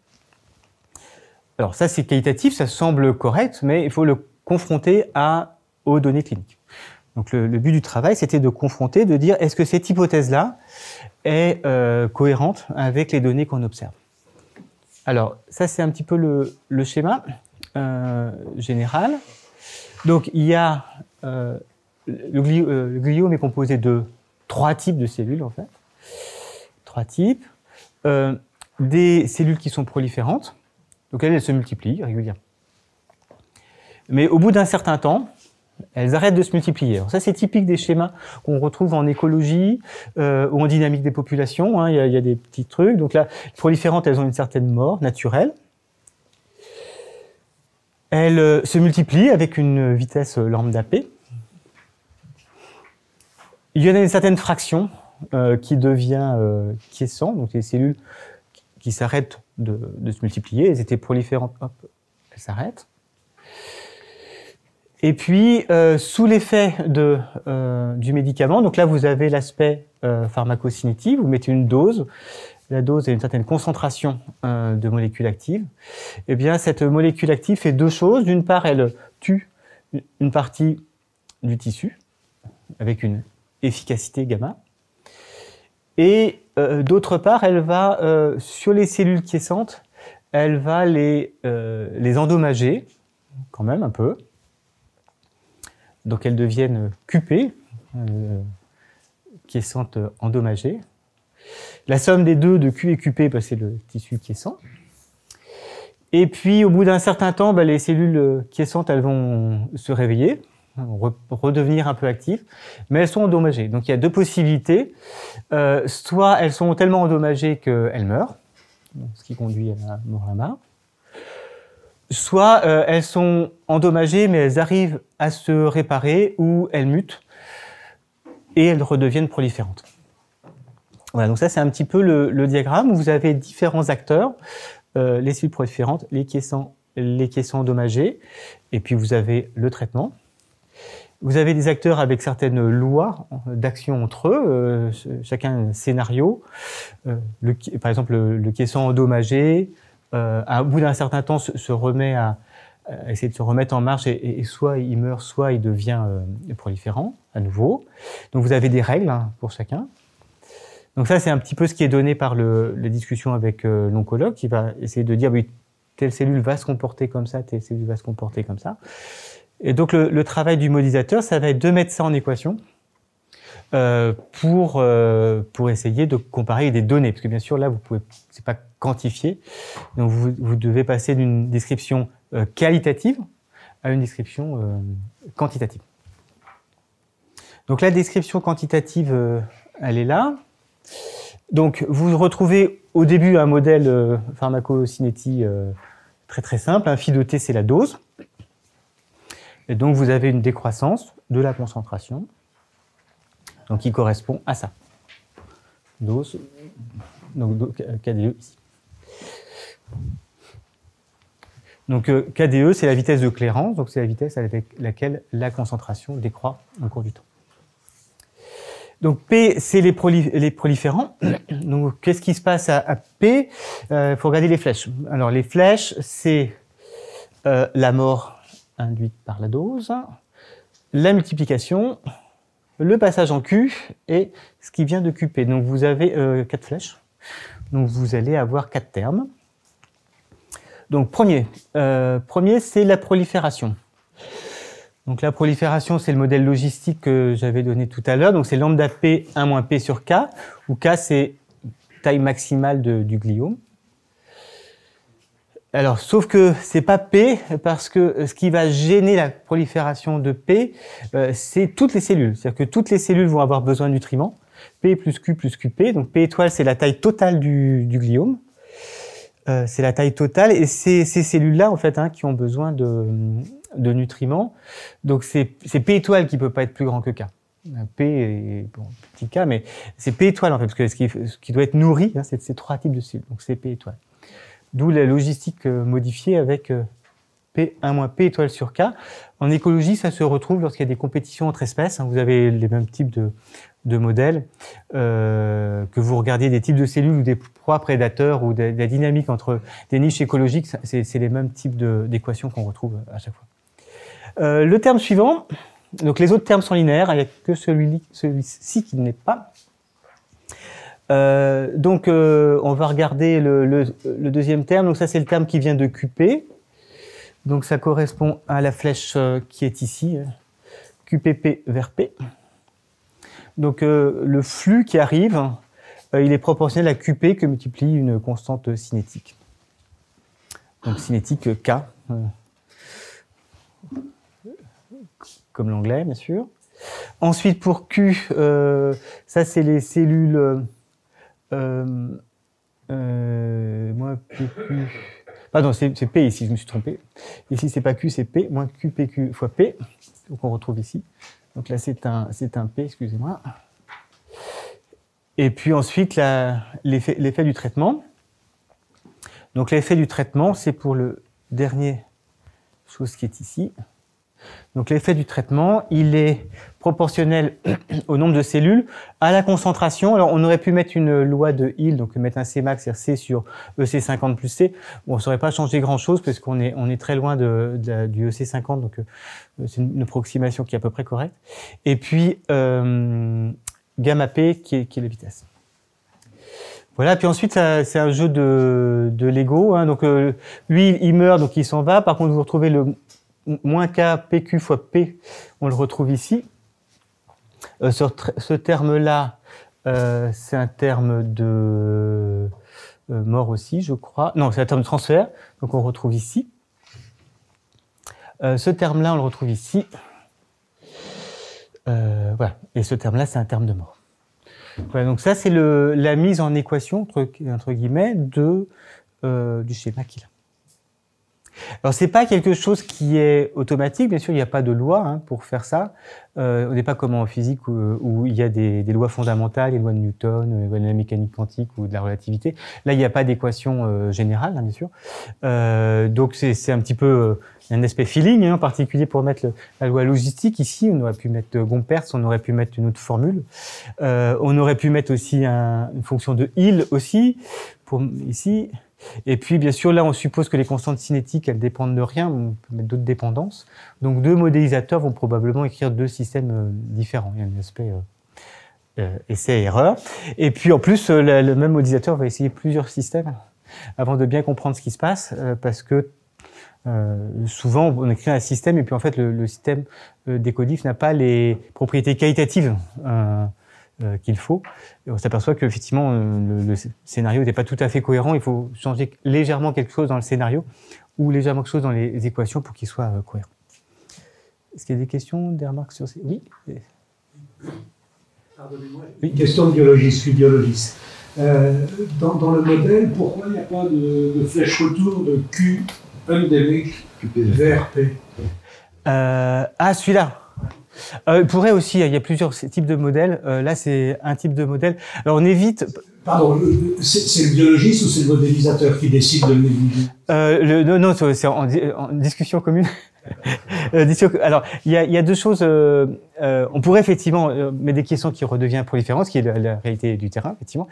Alors, ça, c'est qualitatif, ça semble correct, mais il faut le confronter aux données cliniques. Donc, le but du travail, c'était de confronter, de dire, est-ce que cette hypothèse-là est cohérente avec les données qu'on observe? Alors, ça, c'est un petit peu le schéma général. Donc, il y a... le gliome est composé de 3 types de cellules, en fait. 3 types. Des cellules qui sont proliférantes, donc elles se multiplient régulièrement. Mais au bout d'un certain temps, elles arrêtent de se multiplier. Alors ça, c'est typique des schémas qu'on retrouve en écologie ou en dynamique des populations. Hein, il y a des petits trucs. Donc là, les proliférantes, elles ont une certaine mort naturelle. Elles se multiplient avec une vitesse lambda p. Il y en a une certaine fraction qui devient quiescent, donc les cellules qui s'arrêtent de se multiplier, elles étaient proliférantes, hop, elles s'arrêtent. Et puis, sous l'effet du médicament, donc là vous avez l'aspect pharmacocinétique, vous mettez une dose, la dose a une certaine concentration de molécules actives. Eh bien, cette molécule active fait deux choses. D'une part, elle tue une partie du tissu avec une efficacité gamma. Et d'autre part, elle va, sur les cellules quiescentes, elle va les endommager, quand même un peu. Donc elles deviennent QP, quiescentes endommagées. La somme des deux, de Q et QP, c'est le tissu quiescent. Et puis, au bout d'un certain temps, les cellules quiescentes, elles vont se réveiller, redevenir un peu actives, mais elles sont endommagées. Donc, il y a deux possibilités. Soit elles sont tellement endommagées qu'elles meurent, ce qui conduit à la mort à la marre. Soit elles sont endommagées, mais elles arrivent à se réparer ou elles mutent et elles redeviennent proliférantes. Voilà, donc ça c'est un petit peu le diagramme où vous avez différents acteurs, les cellules proliférantes, les quiescents endommagés, et puis vous avez le traitement. Vous avez des acteurs avec certaines lois d'action entre eux, chacun un scénario. Par exemple, le quiescent endommagé, au bout d'un certain temps, se remet à essayer de se remettre en marche et soit il meurt, soit il devient proliférant à nouveau. Donc vous avez des règles pour chacun. Donc ça, c'est un petit peu ce qui est donné par les discussions avec l'oncologue, qui va essayer de dire, oui, telle cellule va se comporter comme ça, telle cellule va se comporter comme ça. Et donc le travail du modélisateur, ça va être de mettre ça en équation pour essayer de comparer des données. Parce que bien sûr, là, c'est pas quantifié. Donc vous devez passer d'une description qualitative à une description quantitative. Donc la description quantitative, elle est là. Donc, vous retrouvez au début un modèle pharmacocinétique très très simple. Un phi de t, c'est la dose. Et donc, vous avez une décroissance de la concentration, donc qui correspond à ça. Dose, donc KDE ici. Donc, KDE, c'est la vitesse de clairance, donc c'est la vitesse avec laquelle la concentration décroît au cours du temps. Donc P, c'est les proliférants. Donc qu'est-ce qui se passe à P? Il faut regarder les flèches. Alors les flèches, c'est la mort induite par la dose, la multiplication, le passage en Q et ce qui vient de QP. Donc vous avez 4 flèches. Donc vous allez avoir 4 termes. Donc premier, c'est la prolifération. Donc la prolifération, c'est le modèle logistique que j'avais donné tout à l'heure. Donc c'est lambda P 1 moins P sur K, où K c'est taille maximale du gliome. Alors, sauf que c'est pas P, parce que ce qui va gêner la prolifération de P, c'est toutes les cellules. C'est-à-dire que toutes les cellules vont avoir besoin de nutriments. P plus Q plus QP. Donc P étoile, c'est la taille totale du gliome. C'est la taille totale. Et c'est ces cellules-là, en fait, qui ont besoin de nutriments. Donc c'est P étoile qui peut pas être plus grand que K. P est petit K, mais c'est P étoile en fait, parce que ce qui doit être nourri, c'est ces 3 types de cellules. Donc c'est P étoile. D'où la logistique modifiée avec P1 moins P étoile sur K. En écologie, ça se retrouve lorsqu'il y a des compétitions entre espèces. Vous avez les mêmes types de modèles, que vous regardiez des types de cellules ou des proies prédateurs ou de la dynamique entre des niches écologiques, c'est les mêmes types d'équations qu'on retrouve à chaque fois. Le terme suivant, donc les autres termes sont linéaires, il n'y a que celui-ci qui ne l'est pas. Donc on va regarder le deuxième terme, donc ça c'est le terme qui vient de QP. Donc ça correspond à la flèche qui est ici, QPP vers P. Donc le flux qui arrive, il est proportionnel à QP que multiplie une constante cinétique. Donc cinétique K. Comme l'anglais, bien sûr. Ensuite, pour Q, ça, c'est les cellules... moins PQ... Pardon, c'est P ici, je me suis trompé. Ici, c'est pas Q, c'est P, moins QPQ fois P. Donc, on retrouve ici. Donc là, c'est un P, excusez-moi. Et puis ensuite, l'effet du traitement. Donc l'effet du traitement, c'est pour le dernier chose qui est ici. Donc l'effet du traitement, il est proportionnel au nombre de cellules, à la concentration. Alors on aurait pu mettre une loi de Hill, donc mettre un Cmax, c'est-à-dire C sur EC50 plus C. Bon, ça n'aurait pas changé grand-chose parce qu'on est très loin du EC50, donc c'est une approximation qui est à peu près correcte. Et puis gamma P qui est la vitesse. Voilà, puis ensuite, c'est un jeu de Lego. Hein. Donc lui, il meurt, donc il s'en va. Par contre, vous retrouvez le moins K PQ fois P, on le retrouve ici. Ce terme-là, c'est un terme de mort aussi, je crois. Non, c'est un terme de transfert, donc on le retrouve ici. Ce terme-là, on le retrouve ici. Voilà, et ce terme-là, c'est un terme de mort. Voilà, donc ça, c'est la mise en équation, entre guillemets, du schéma qu'il a. Alors, c'est pas quelque chose qui est automatique, bien sûr, il n'y a pas de loi pour faire ça. On n'est pas comme en physique où il y a des lois fondamentales, les lois de Newton, les lois de la mécanique quantique ou de la relativité. Là, il n'y a pas d'équation générale, bien sûr. Donc, c'est un petit peu un aspect feeling, en particulier pour mettre la loi logistique. Ici, on aurait pu mettre Gompertz, on aurait pu mettre une autre formule. On aurait pu mettre aussi une fonction de Hill aussi, ici. Et puis, bien sûr, là, on suppose que les constantes cinétiques, elles dépendent de rien. On peut mettre d'autres dépendances. Donc, deux modélisateurs vont probablement écrire deux systèmes différents. Il y a un aspect essai-erreur. Et puis, en plus, le même modélisateur va essayer plusieurs systèmes avant de bien comprendre ce qui se passe, parce que souvent, on écrit un système et puis, en fait, le système décodif n'a pas les propriétés qualitatives qu'il faut. Et on s'aperçoit qu'effectivement, le scénario n'était pas tout à fait cohérent. Il faut changer légèrement quelque chose dans le scénario ou légèrement quelque chose dans les équations pour qu'il soit cohérent. Est-ce qu'il y a des questions, des remarques sur ces... Oui. Pardonnez-moi, une question de biologiste, je suis biologiste. Dans le modèle, pourquoi il n'y a pas de flèche retour de Q endémique vers P? Celui-là. Il pourrait aussi, il y a plusieurs types de modèles. Là, c'est un type de modèle. Alors, on évite... Pardon, c'est le biologiste ou c'est le modélisateur qui décide de le négliger? Non, c'est en discussion commune. Alors, il y a deux choses. On pourrait effectivement mettre des questions qui redeviennent proliférantes, ce qui est la réalité du terrain, effectivement.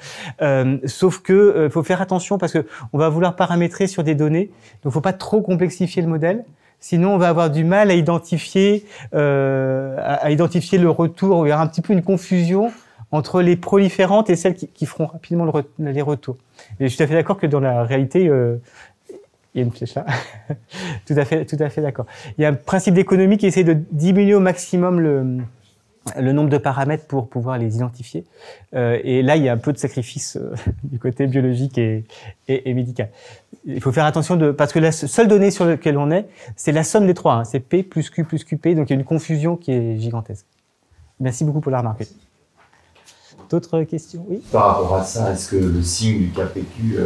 Sauf que faut faire attention parce que on va vouloir paramétrer sur des données, donc faut pas trop complexifier le modèle. Sinon, on va avoir du mal à identifier le retour. Il y aura un petit peu une confusion entre les proliférantes et celles qui feront rapidement les retours. Et je suis tout à fait d'accord que dans la réalité, il y a une flèche là. tout à fait d'accord. Il y a un principe d'économie qui essaie de diminuer au maximum le nombre de paramètres pour pouvoir les identifier. Et là, il y a un peu de sacrifice du côté biologique et médical. Il faut faire attention parce que la seule donnée sur laquelle on est, c'est la somme des trois. C'est P plus Q plus QP. Donc, il y a une confusion qui est gigantesque. Merci beaucoup pour la remarque. D'autres questions? Oui. Par rapport à ça, est-ce que le signe du KPQ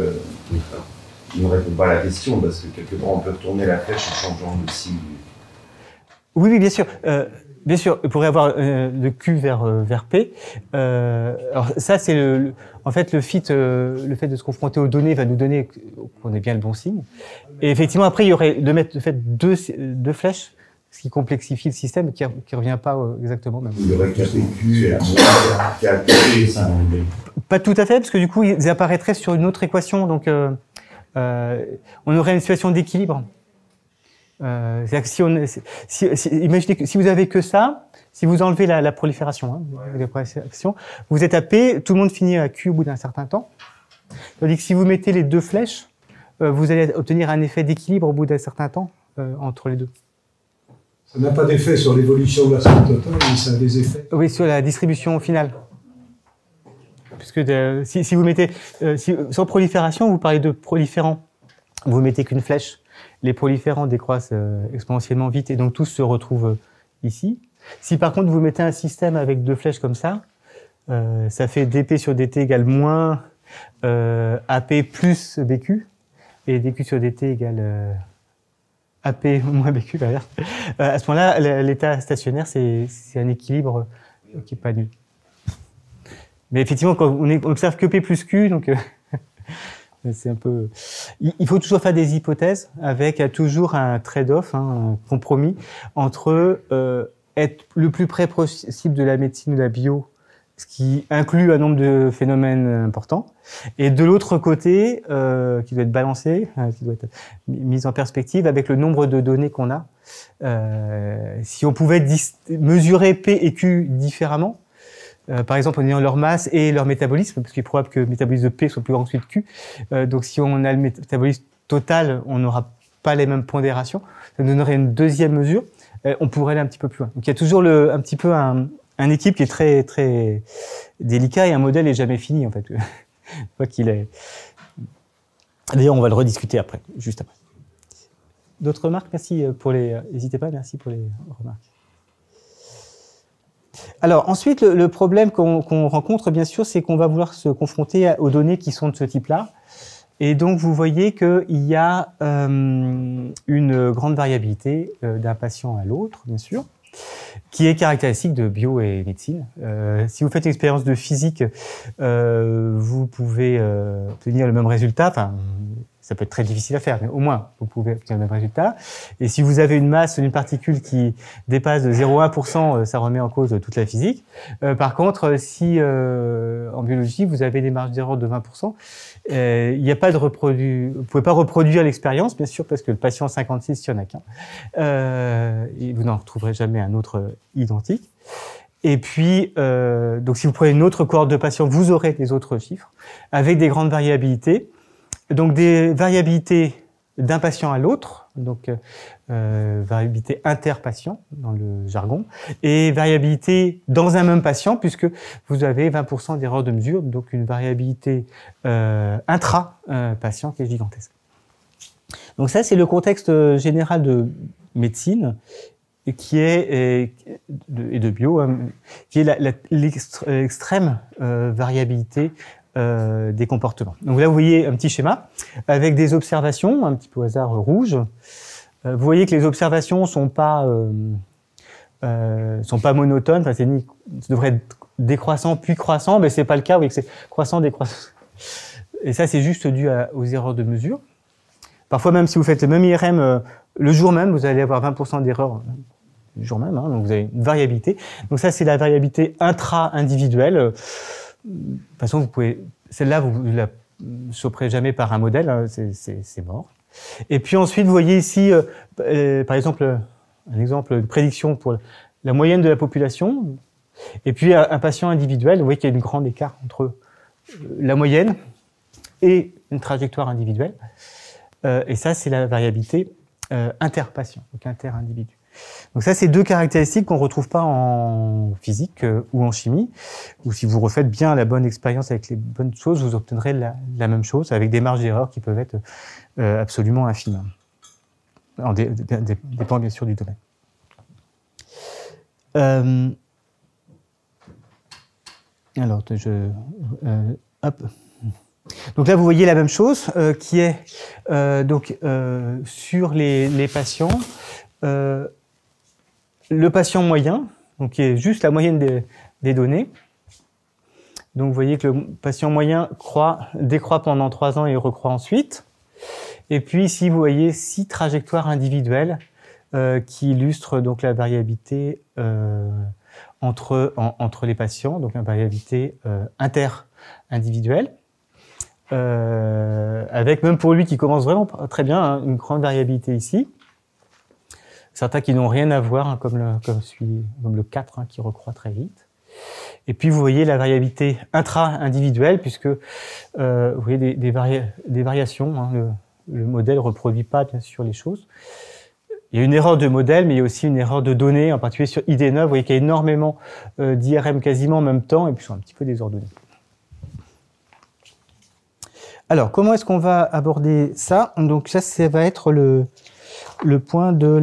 ne répond pas à la question? Parce que quelque part, on peut tourner la flèche en changeant le signe. Oui, bien sûr. Bien sûr, il pourrait avoir de Q vers P. Alors ça, c'est en fait le fait de se confronter aux données va nous donner qu'on ait bien le bon signe. Et effectivement, après, il y aurait de mettre deux flèches, ce qui complexifie le système, qui revient pas exactement même. Il y aurait KPQ et KPP. Pas tout à fait, parce que du coup, ils apparaîtraient sur une autre équation. Donc, on aurait une situation d'équilibre. C'est-à-dire que imaginez que si vous avez que ça, si vous enlevez la prolifération, vous êtes à P, tout le monde finit à Q au bout d'un certain temps. Tandis que si vous mettez les deux flèches, vous allez obtenir un effet d'équilibre au bout d'un certain temps entre les deux. Ça n'a pas d'effet sur l'évolution de la somme totale, mais ça a des effets. Oui, sur la distribution finale. Puisque si vous mettez sans prolifération, vous parlez de proliférants, vous mettez qu'une flèche. Les proliférants décroissent exponentiellement vite et donc tous se retrouvent ici. Si par contre vous mettez un système avec deux flèches comme ça, ça fait dp sur dt égale moins ap plus bq, et dq sur dt égale ap moins bq. À ce moment-là, l'état stationnaire, c'est un équilibre qui n'est pas nul. Mais effectivement, quand on observe que P plus Q, donc c'est un peu. Il faut toujours faire des hypothèses avec toujours un trade-off, un compromis entre être le plus près possible de la médecine ou de la bio, ce qui inclut un nombre de phénomènes importants, et de l'autre côté, qui doit être balancé, qui doit être mis en perspective avec le nombre de données qu'on a. Si on pouvait mesurer P et Q différemment, par exemple en ayant leur masse et leur métabolisme, parce qu'il est probable que le métabolisme de P soit plus grand que celui de Q, donc si on a le métabolisme total, on n'aura pas les mêmes pondérations, ça nous donnerait une deuxième mesure, on pourrait aller un petit peu plus loin. Donc il y a toujours un petit peu un équilibre qui est très, très délicat, et un modèle n'est jamais fini, en fait. Quoi qu'il est. D'ailleurs, on va le rediscuter après, juste après. D'autres remarques? Merci pour les. N'hésitez pas, merci pour les remarques. Alors, ensuite, le problème qu'on rencontre, bien sûr, c'est qu'on va vouloir se confronter aux données qui sont de ce type-là. Et donc, vous voyez qu'il y a une grande variabilité d'un patient à l'autre, bien sûr, qui est caractéristique de bio et médecine. Si vous faites une expérience de physique, vous pouvez obtenir le même résultat. Enfin, ça peut être très difficile à faire, mais au moins, vous pouvez obtenir le même résultat. Et si vous avez une masse d'une particule qui dépasse de 0,1%, ça remet en cause toute la physique. Par contre, si en biologie, vous avez des marges d'erreur de 20%, il n'y a pas de vous pouvez pas reproduire l'expérience, bien sûr, parce que le patient 56, il n'y en a qu'un. Et vous n'en retrouverez jamais un autre identique. Et puis, donc si vous prenez une autre cohorte de patients, vous aurez des autres chiffres, avec des grandes variabilités. Donc des variabilités d'un patient à l'autre, donc variabilité interpatient dans le jargon, et variabilité dans un même patient, puisque vous avez 20% d'erreur de mesure, donc une variabilité intra-patient qui est gigantesque. Donc ça, c'est le contexte général de médecine, et qui est et de bio, qui est l'extrême variabilité des comportements. Donc là, vous voyez un petit schéma avec des observations, un petit peu au hasard rouge. Vous voyez que les observations sont pas monotones. Enfin, ça devrait être décroissant puis croissant, mais c'est pas le cas. Vous voyez que c'est croissant, décroissant. Et ça, c'est juste dû aux erreurs de mesure. Parfois, même si vous faites le même IRM le jour même, vous allez avoir 20% d'erreurs le jour même. Donc vous avez une variabilité. Donc ça, c'est la variabilité intra-individuelle. De toute façon, vous pouvez, celle-là, vous ne la choperez jamais par un modèle, c'est mort. Et puis ensuite, vous voyez ici, par exemple, un exemple de prédiction pour la moyenne de la population, et puis un patient individuel. Vous voyez qu'il y a un grand écart entre la moyenne et une trajectoire individuelle. Et ça, c'est la variabilité interpatient, donc inter-individu. Donc ça, c'est deux caractéristiques qu'on ne retrouve pas en physique ou en chimie, ou si vous refaites bien la bonne expérience avec les bonnes choses, vous obtiendrez la même chose, avec des marges d'erreur qui peuvent être absolument infimes. Dépend bien sûr du domaine. Alors, hop. Donc là, vous voyez la même chose, qui est sur les patients. Le patient moyen, donc qui est juste la moyenne des données. Donc vous voyez que le patient moyen décroît pendant 3 ans et recroît ensuite. Et puis ici, vous voyez 6 trajectoires individuelles qui illustrent donc la variabilité entre les patients, donc la variabilité inter-individuelle. Avec même pour lui qui commence vraiment très bien, une grande variabilité ici. Certains qui n'ont rien à voir, comme le 4, qui recroît très vite. Et puis vous voyez la variabilité intra-individuelle, puisque vous voyez des variations. Le modèle ne reproduit pas, bien sûr, les choses. Il y a une erreur de modèle, mais il y a aussi une erreur de données, en particulier sur ID9. Vous voyez qu'il y a énormément d'IRM quasiment en même temps, et puis ils sont un petit peu désordonnés. Alors, comment est-ce qu'on va aborder ça? Donc ça va être le point de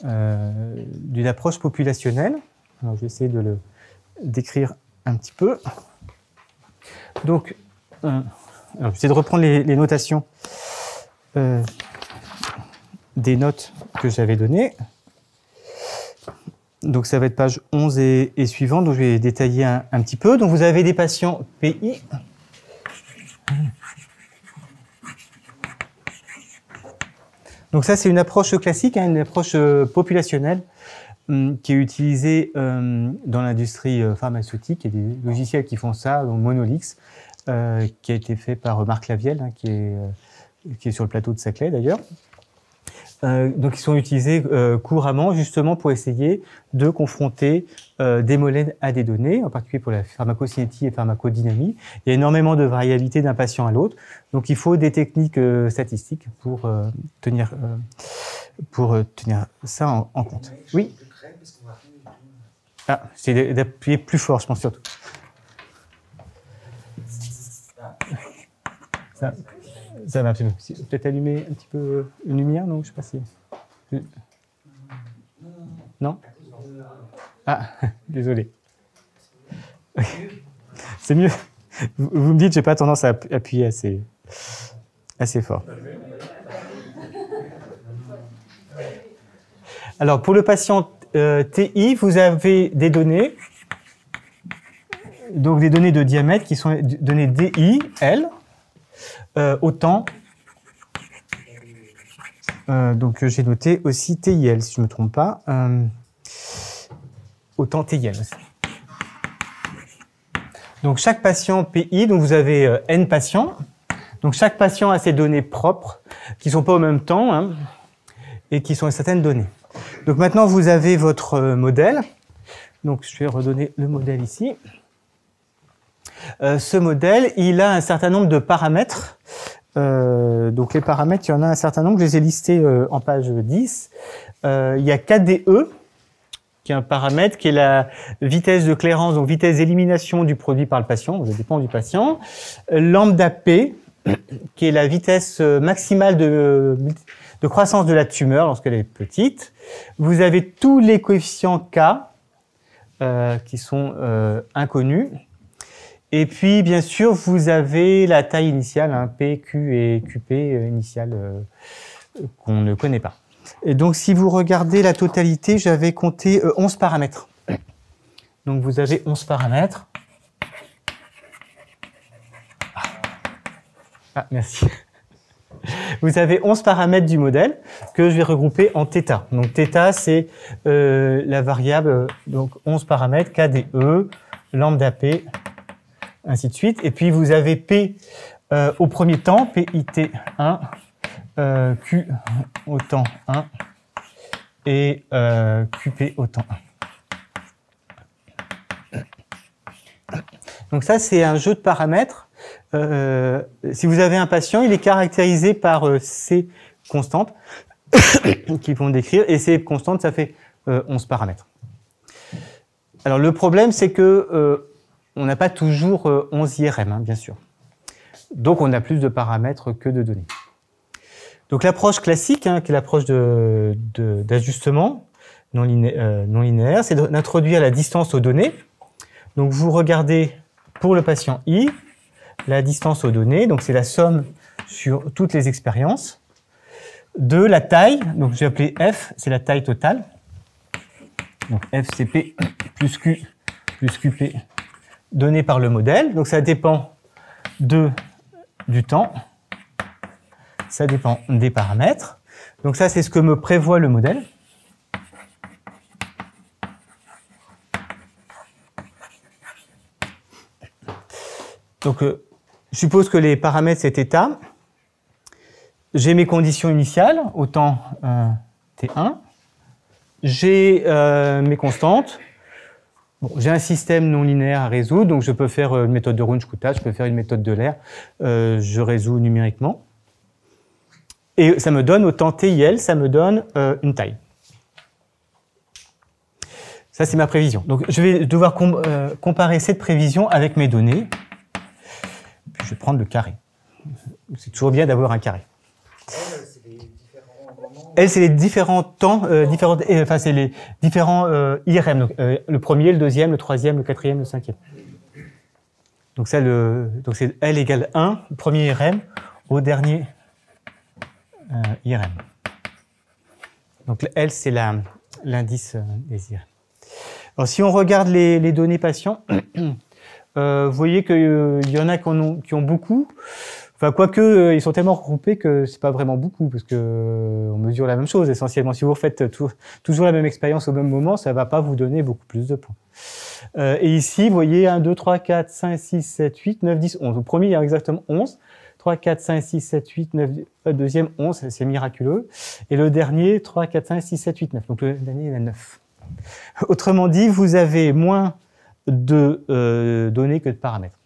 d'une approche populationnelle. Alors, je vais essayer de le décrire un petit peu. Donc, alors, je vais essayer de reprendre les notations des notes que j'avais données. Donc ça va être page 11 et suivante, donc je vais détailler un petit peu. Donc vous avez des patients PI. Donc ça c'est une approche classique, une approche populationnelle qui est utilisée dans l'industrie pharmaceutique. Il y a des logiciels qui font ça, dont Monolix, qui a été fait par Marc Lavielle, qui est sur le plateau de Saclay d'ailleurs. Donc ils sont utilisés couramment justement pour essayer de confronter des modèles à des données, en particulier pour la pharmacocinétique et pharmacodynamie. Il y a énormément de variabilité d'un patient à l'autre, donc il faut des techniques statistiques pour tenir ça en compte. Oui. Ah, c'est d'appuyer plus fort, je pense surtout. Ça va absolument. Peut-être allumer un petit peu une lumière, non? Je sais pas si. Non? Ah, désolé. C'est mieux. Vous me dites, j'ai pas tendance à appuyer assez fort. Alors, pour le patient TI, vous avez des données, donc des données de diamètre qui sont des données DI, L, au temps. Donc j'ai noté aussi TIL, si je ne me trompe pas. Au temps TIL aussi. Donc chaque patient PI, donc vous avez N patients. Donc chaque patient a ses données propres, qui ne sont pas au même temps, et qui sont certaines données. Donc maintenant vous avez votre modèle. Donc je vais redonner le modèle ici. Ce modèle, il a un certain nombre de paramètres. Donc les paramètres, il y en a un certain nombre, je les ai listés en page 10. Il y a KDE, qui est un paramètre qui est la vitesse de clairance, donc vitesse d'élimination du produit par le patient, ça dépend du patient. Lambda P, qui est la vitesse maximale de croissance de la tumeur lorsqu'elle est petite. Vous avez tous les coefficients K qui sont inconnus. Et puis, bien sûr, vous avez la taille initiale, P, Q et QP initiale qu'on ne connaît pas. Et donc, si vous regardez la totalité, j'avais compté 11 paramètres. Donc, vous avez 11 paramètres. Ah, merci. Vous avez 11 paramètres du modèle que je vais regrouper en θ. Donc, θ, c'est la variable, donc 11 paramètres, KDE, lambda P, ainsi de suite. Et puis, vous avez P au premier temps, PIT1, Q au temps 1 et QP au temps 1. Donc ça, c'est un jeu de paramètres. Si vous avez un patient, il est caractérisé par ces constantes qui vont décrire, et ces constantes, ça fait 11 paramètres. Alors, le problème, c'est que on n'a pas toujours 11 IRM, bien sûr. Donc, on a plus de paramètres que de données. Donc, l'approche classique, qui est l'approche d'ajustement non linéaire, c'est d'introduire la distance aux données. Donc, vous regardez pour le patient I, la distance aux données, donc c'est la somme sur toutes les expériences, de la taille, donc j'ai appelé F, c'est la taille totale. Donc, F, c'est P plus Q plus QP, donné par le modèle. Donc ça dépend du temps, ça dépend des paramètres. Donc ça, c'est ce que me prévoit le modèle. Donc je suppose que les paramètres, c'est θ. J'ai mes conditions initiales, au temps T1. J'ai mes constantes. Bon, j'ai un système non linéaire à résoudre, donc je peux faire une méthode de Runge-Kutta, je peux faire une méthode de Lair, je résous numériquement. Et ça me donne, au temps TIL, ça me donne une taille. Ça, c'est ma prévision. Donc, je vais devoir comparer cette prévision avec mes données. Puis, je vais prendre le carré. C'est toujours bien d'avoir un carré. Elle, c'est les différents temps, enfin, c'est les différents IRM. Donc, le premier, le deuxième, le troisième, le quatrième, le cinquième. Donc, ça, donc c'est L égale 1, le premier IRM, au dernier IRM. Donc, L, c'est l'indice des IRM. Alors, si on regarde les données patients, vous voyez qu'il y en a qui ont beaucoup. Enfin, quoique, ils sont tellement regroupés que c'est pas vraiment beaucoup, parce que on mesure la même chose essentiellement. Si vous faites toujours la même expérience au même moment, ça va pas vous donner beaucoup plus de points. Et ici, vous voyez 1, 2, 3, 4, 5, 6, 7, 8, 9, 10, 11. Au premier, il y a exactement 11. 3, 4, 5, 6, 7, 8, 9, le deuxième, 11, c'est miraculeux. Et le dernier, 3, 4, 5, 6, 7, 8, 9. Donc le dernier, il y en a 9. Autrement dit, vous avez moins de données que de paramètres.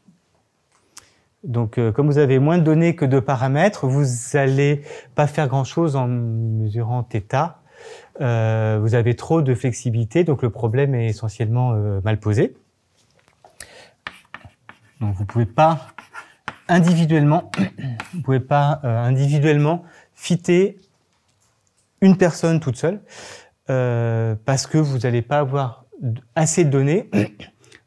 Donc, comme vous avez moins de données que de paramètres, vous n'allez pas faire grand-chose en mesurant θ. Vous avez trop de flexibilité, donc le problème est essentiellement mal posé. Donc, vous ne pouvez pas individuellement, fitter une personne toute seule, parce que vous n'allez pas avoir assez de données.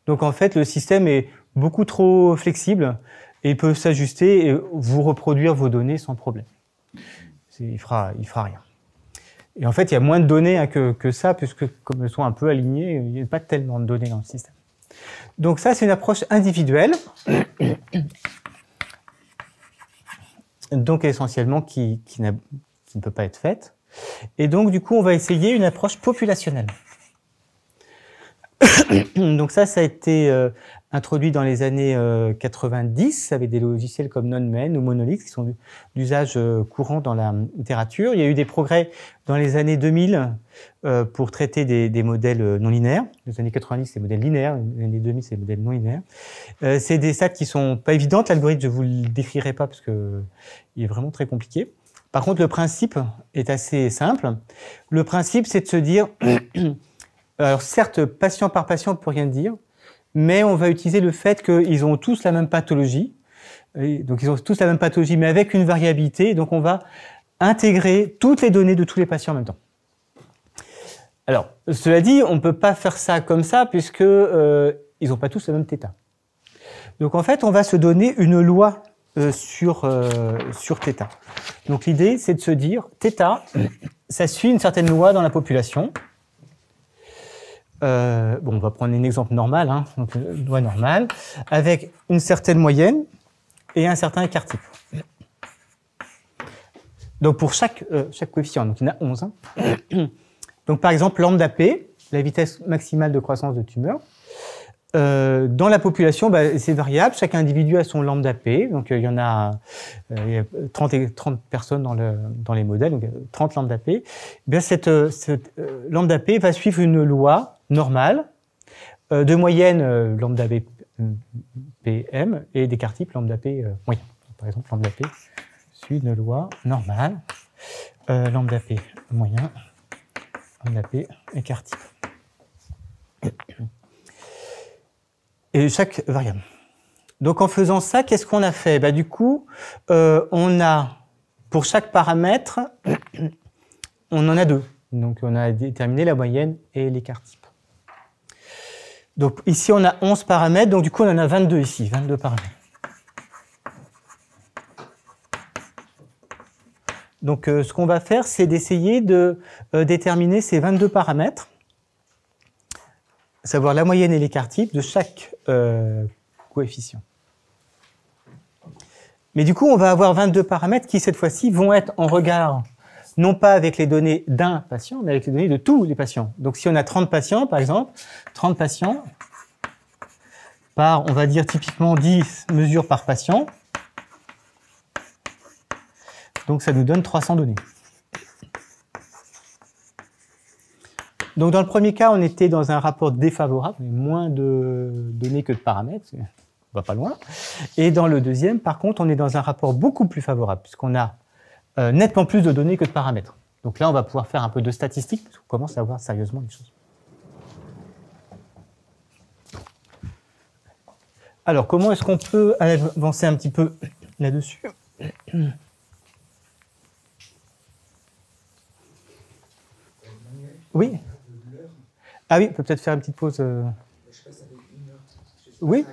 Donc, en fait, le système est beaucoup trop flexible et peut s'ajuster et vous reproduire vos données sans problème. Il fera rien. Et en fait, il y a moins de données que ça, puisque comme elles sont un peu alignées, il n'y a pas tellement de données dans le système. Donc ça, c'est une approche individuelle, donc essentiellement qui ne peut pas être faite. Et donc, du coup, on va essayer une approche populationnelle. Donc ça a été introduit dans les années 90 avec des logiciels comme NONMEN ou Monolith qui sont d'usage courant dans la littérature. Il y a eu des progrès dans les années 2000 pour traiter des modèles non linéaires. Les années 90, c'est des modèles linéaires. Les années 2000, c'est des modèles non linéaires. C'est des stats qui sont pas évidentes. L'algorithme, je vous le décrirai pas parce que il est vraiment très compliqué. Par contre, le principe est assez simple. Le principe, c'est de se dire... Alors certes, patient par patient, on ne peut rien dire, mais on va utiliser le fait qu'ils ont tous la même pathologie. Et donc ils ont tous la même pathologie, mais avec une variabilité. Donc on va intégrer toutes les données de tous les patients en même temps. Alors, cela dit, on ne peut pas faire ça comme ça, puisque ils n'ont pas tous le même θ. Donc en fait, on va se donner une loi sur θ. Donc l'idée, c'est de se dire, θ, ça suit une certaine loi dans la population. On va prendre un exemple normal, donc une loi normale, avec une certaine moyenne et un certain écart type. Donc pour chaque coefficient, donc il y en a 11. Donc par exemple, lambda P, la vitesse maximale de croissance de tumeur, dans la population, c'est variable, chaque individu a son lambda P, donc il y a 30 personnes dans les modèles, donc 30 lambda P. Cette lambda P va suivre une loi normale, de moyenne lambda P PM et d'écart type lambda P moyen. Par exemple, lambda P suit une loi normale, lambda P moyen, lambda P écart type. Et chaque variable. Donc en faisant ça, qu'est-ce qu'on a fait? Du coup, on a, pour chaque paramètre, on en a 2. Donc on a déterminé la moyenne et l'écart type. Donc ici, on a 11 paramètres, donc du coup, on en a 22 ici, 22 paramètres. Donc ce qu'on va faire, c'est d'essayer de déterminer ces 22 paramètres, à savoir la moyenne et l'écart type de chaque coefficient. Mais du coup, on va avoir 22 paramètres qui, cette fois-ci, vont être en regard, non pas avec les données d'un patient, mais avec les données de tous les patients. Donc, si on a 30 patients, par exemple, 30 patients par, on va dire, typiquement 10 mesures par patient, donc ça nous donne 300 données. Donc, dans le premier cas, on était dans un rapport défavorable, moins de données que de paramètres, on va pas loin. Et dans le deuxième, par contre, on est dans un rapport beaucoup plus favorable, puisqu'on a nettement plus de données que de paramètres. Donc là, on va pouvoir faire un peu de statistiques, parce qu'on commence à voir sérieusement les choses. Alors, comment est-ce qu'on peut avancer un petit peu là-dessus ? Oui. Ah oui, on peut peut-être faire une petite pause. Oui.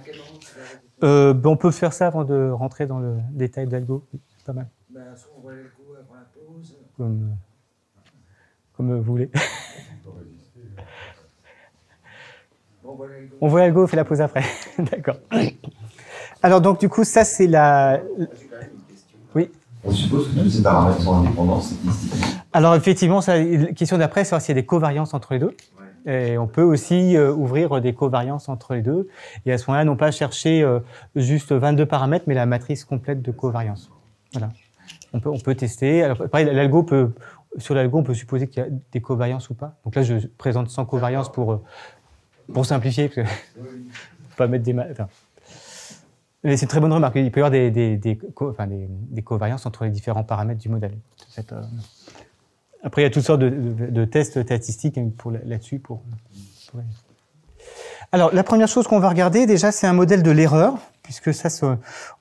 On peut faire ça avant de rentrer dans le détail d'algo. C'est pas mal. Soit on voit l'algo avant la pause. Comme vous voulez. On voit l'algo, on fait la pause après. D'accord. Alors donc du coup, ça c'est la... Oui. On suppose que tous ces paramètres sont indépendants statistiquement. Alors effectivement, la question d'après, c'est savoir s'il y a des covariances entre les deux. Et on peut aussi ouvrir des covariances entre les deux. Et à ce moment-là, non pas chercher juste 22 paramètres, mais la matrice complète de covariance. Voilà. On peut tester. Alors, pareil, sur l'algo, on peut supposer qu'il y a des covariances ou pas. Donc là, je présente 100 covariances pour simplifier, parce que pas mettre des... Enfin, mais c'est une très bonne remarque. Il peut y avoir des covariances entre les différents paramètres du modèle. Après, il y a toutes sortes de tests statistiques là-dessus. Alors, la première chose qu'on va regarder, déjà, c'est un modèle de l'erreur, puisque ça,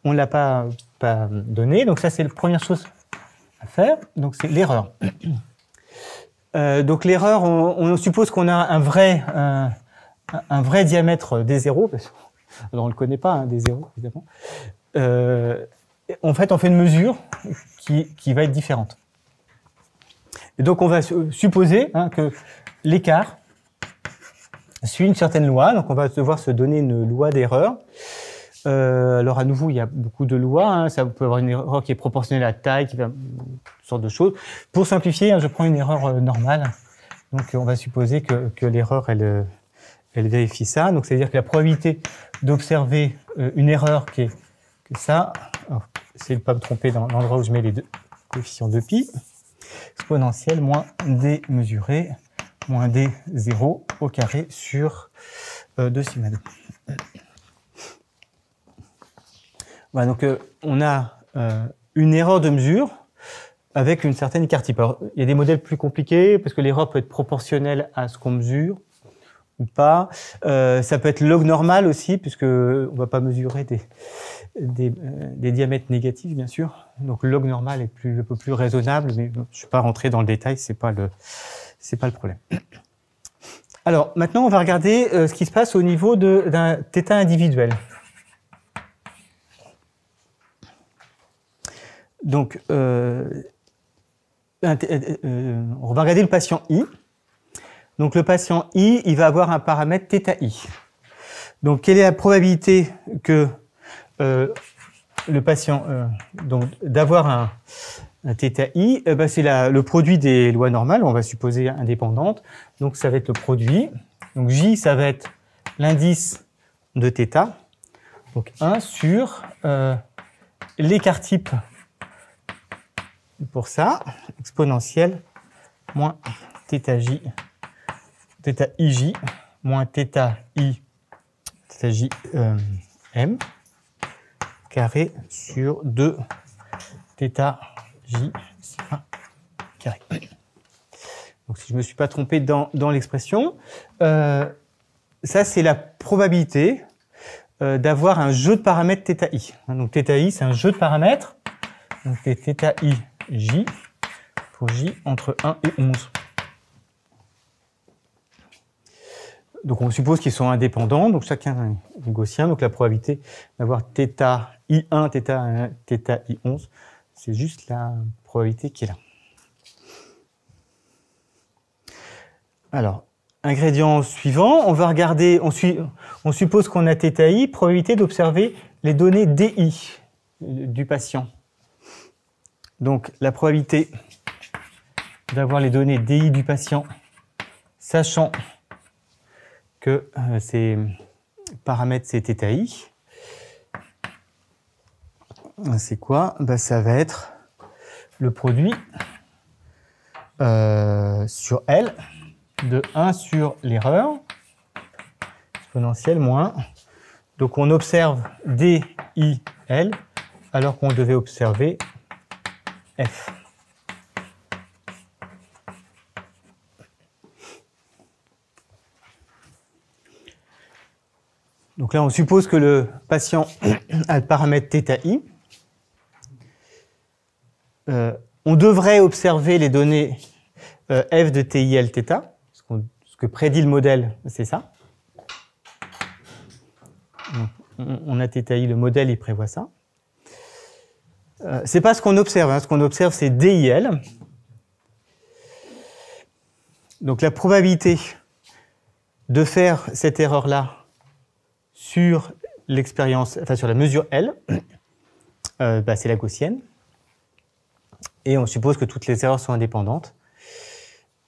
on ne l'a pas donné. Donc ça, c'est la première chose à faire. Donc, c'est l'erreur. Donc, l'erreur, on suppose qu'on a un vrai diamètre des zéros. Alors, on ne le connaît pas, hein, des zéros, évidemment. En fait, on fait une mesure qui va être différente. Et donc, on va supposer que l'écart suit une certaine loi. Donc, on va devoir se donner une loi d'erreur. Alors, à nouveau, il y a beaucoup de lois. Hein. Ça peut avoir une erreur qui est proportionnelle à la taille, toutes sortes de choses. Pour simplifier, je prends une erreur normale. Donc, on va supposer que l'erreur, elle vérifie ça. Donc, c'est-à-dire que la probabilité d'observer une erreur qui est que ça, c'est de ne pas me tromper dans l'endroit où je mets les deux coefficients de pi, exponentielle moins d mesuré moins d0 au carré sur 2 sigma 2. Voilà, donc on a une erreur de mesure avec une certaine écart type. Alors, il y a des modèles plus compliqués parce que l'erreur peut être proportionnelle à ce qu'on mesure ou pas. Ça peut être log normal aussi, puisque on va pas mesurer des diamètres négatifs, bien sûr. Donc log normal est un peu plus raisonnable, mais je ne suis pas rentré dans le détail, c'est pas le problème. Alors maintenant, on va regarder ce qui se passe au niveau d'un θ individuel. Donc, on va regarder le patient I. Donc, le patient I, il va avoir un paramètre θI. Donc, quelle est la probabilité que le patient, d'avoir un θI, c'est le produit des lois normales, on va supposer indépendantes. Donc, ça va être le produit. Donc, J, ça va être l'indice de θ. Donc, 1 sur l'écart type pour ça, exponentielle moins θj, θij moins θj m carré sur 2 θj sigma carré. Donc si je ne me suis pas trompé dans l'expression, ça c'est la probabilité d'avoir un jeu de paramètres θi. Donc θi c'est un jeu de paramètres, donc c'est θij pour j entre 1 et 11. Donc on suppose qu'ils sont indépendants, donc chacun est gaussien, donc la probabilité d'avoir θi1, θi11, c'est juste la probabilité qui est là. Alors, ingrédient suivant, on va regarder, on suppose qu'on a θi, probabilité d'observer les données DI du patient. Donc la probabilité d'avoir les données DI du patient, sachant que ces paramètres c'est θi, c'est quoi? Ça va être le produit sur L de 1 sur l'erreur, exponentielle moins. Donc on observe DIL alors qu'on devait observer F. Donc là, on suppose que le patient a le paramètre θi. On devrait observer les données f de TIL θ. Ce que prédit le modèle, c'est ça. Donc, on a θi, le modèle, il prévoit ça. C'est pas ce qu'on observe. Hein. Ce qu'on observe, c'est DIL. Donc la probabilité de faire cette erreur-là sur l'expérience, enfin sur la mesure L, c'est la gaussienne. Et on suppose que toutes les erreurs sont indépendantes.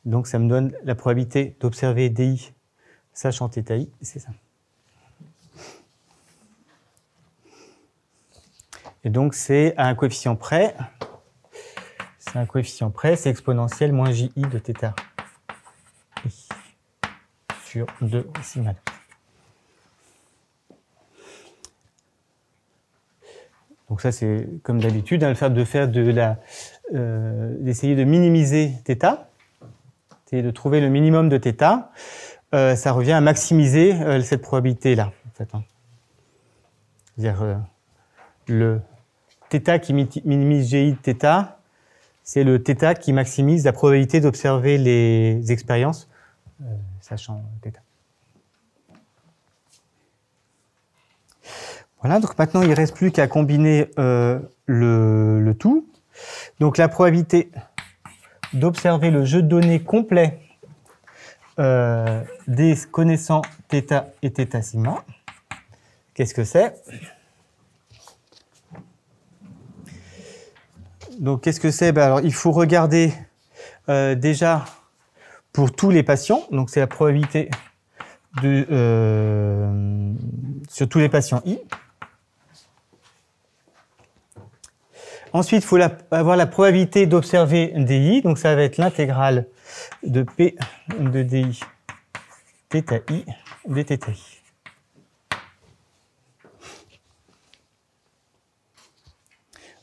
Donc ça me donne la probabilité d'observer DI sachant θi, c'est ça. Et donc c'est à un coefficient près. C'est un coefficient près, c'est exponentielle moins JI de θ sur 2 sigma. Donc ça, c'est comme d'habitude, hein, d'essayer de minimiser θ, essayer de trouver le minimum de θ, ça revient à maximiser cette probabilité-là. En fait, hein. C'est-à-dire le θ qui minimise GI de θ, c'est le θ qui maximise la probabilité d'observer les expériences, sachant θ. Voilà, donc maintenant il ne reste plus qu'à combiner le tout. Donc la probabilité d'observer le jeu de données complet des connaissants θ et θ sigma. Qu'est-ce que c'est? Donc qu'est-ce que c'est? Alors il faut regarder déjà pour tous les patients. Donc c'est la probabilité sur tous les patients I. Ensuite, il faut avoir la probabilité d'observer DI, donc ça va être l'intégrale de P de DI θi dθi.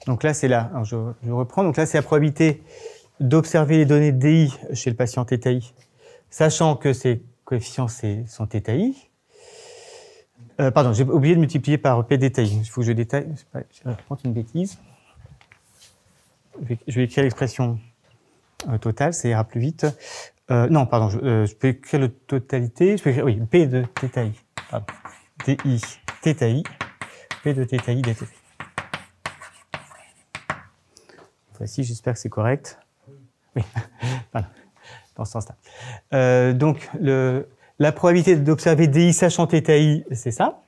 Donc là, c'est là, alors je reprends, donc là, c'est la probabilité d'observer les données DI chez le patient θi, sachant que ces coefficients sont θi. Pardon, j'ai oublié de multiplier par P dθi. Il faut que je détaille, je raconte une bêtise. Je vais écrire l'expression totale, ça ira plus vite. Non, pardon, je peux écrire la totalité. Je peux écrire, oui, P de θi. Pardon. DI θi, P de θi dθi. Voici, j'espère que c'est correct. Oui, voilà, dans ce sens-là. Donc, la probabilité d'observer DI sachant θi, c'est ça.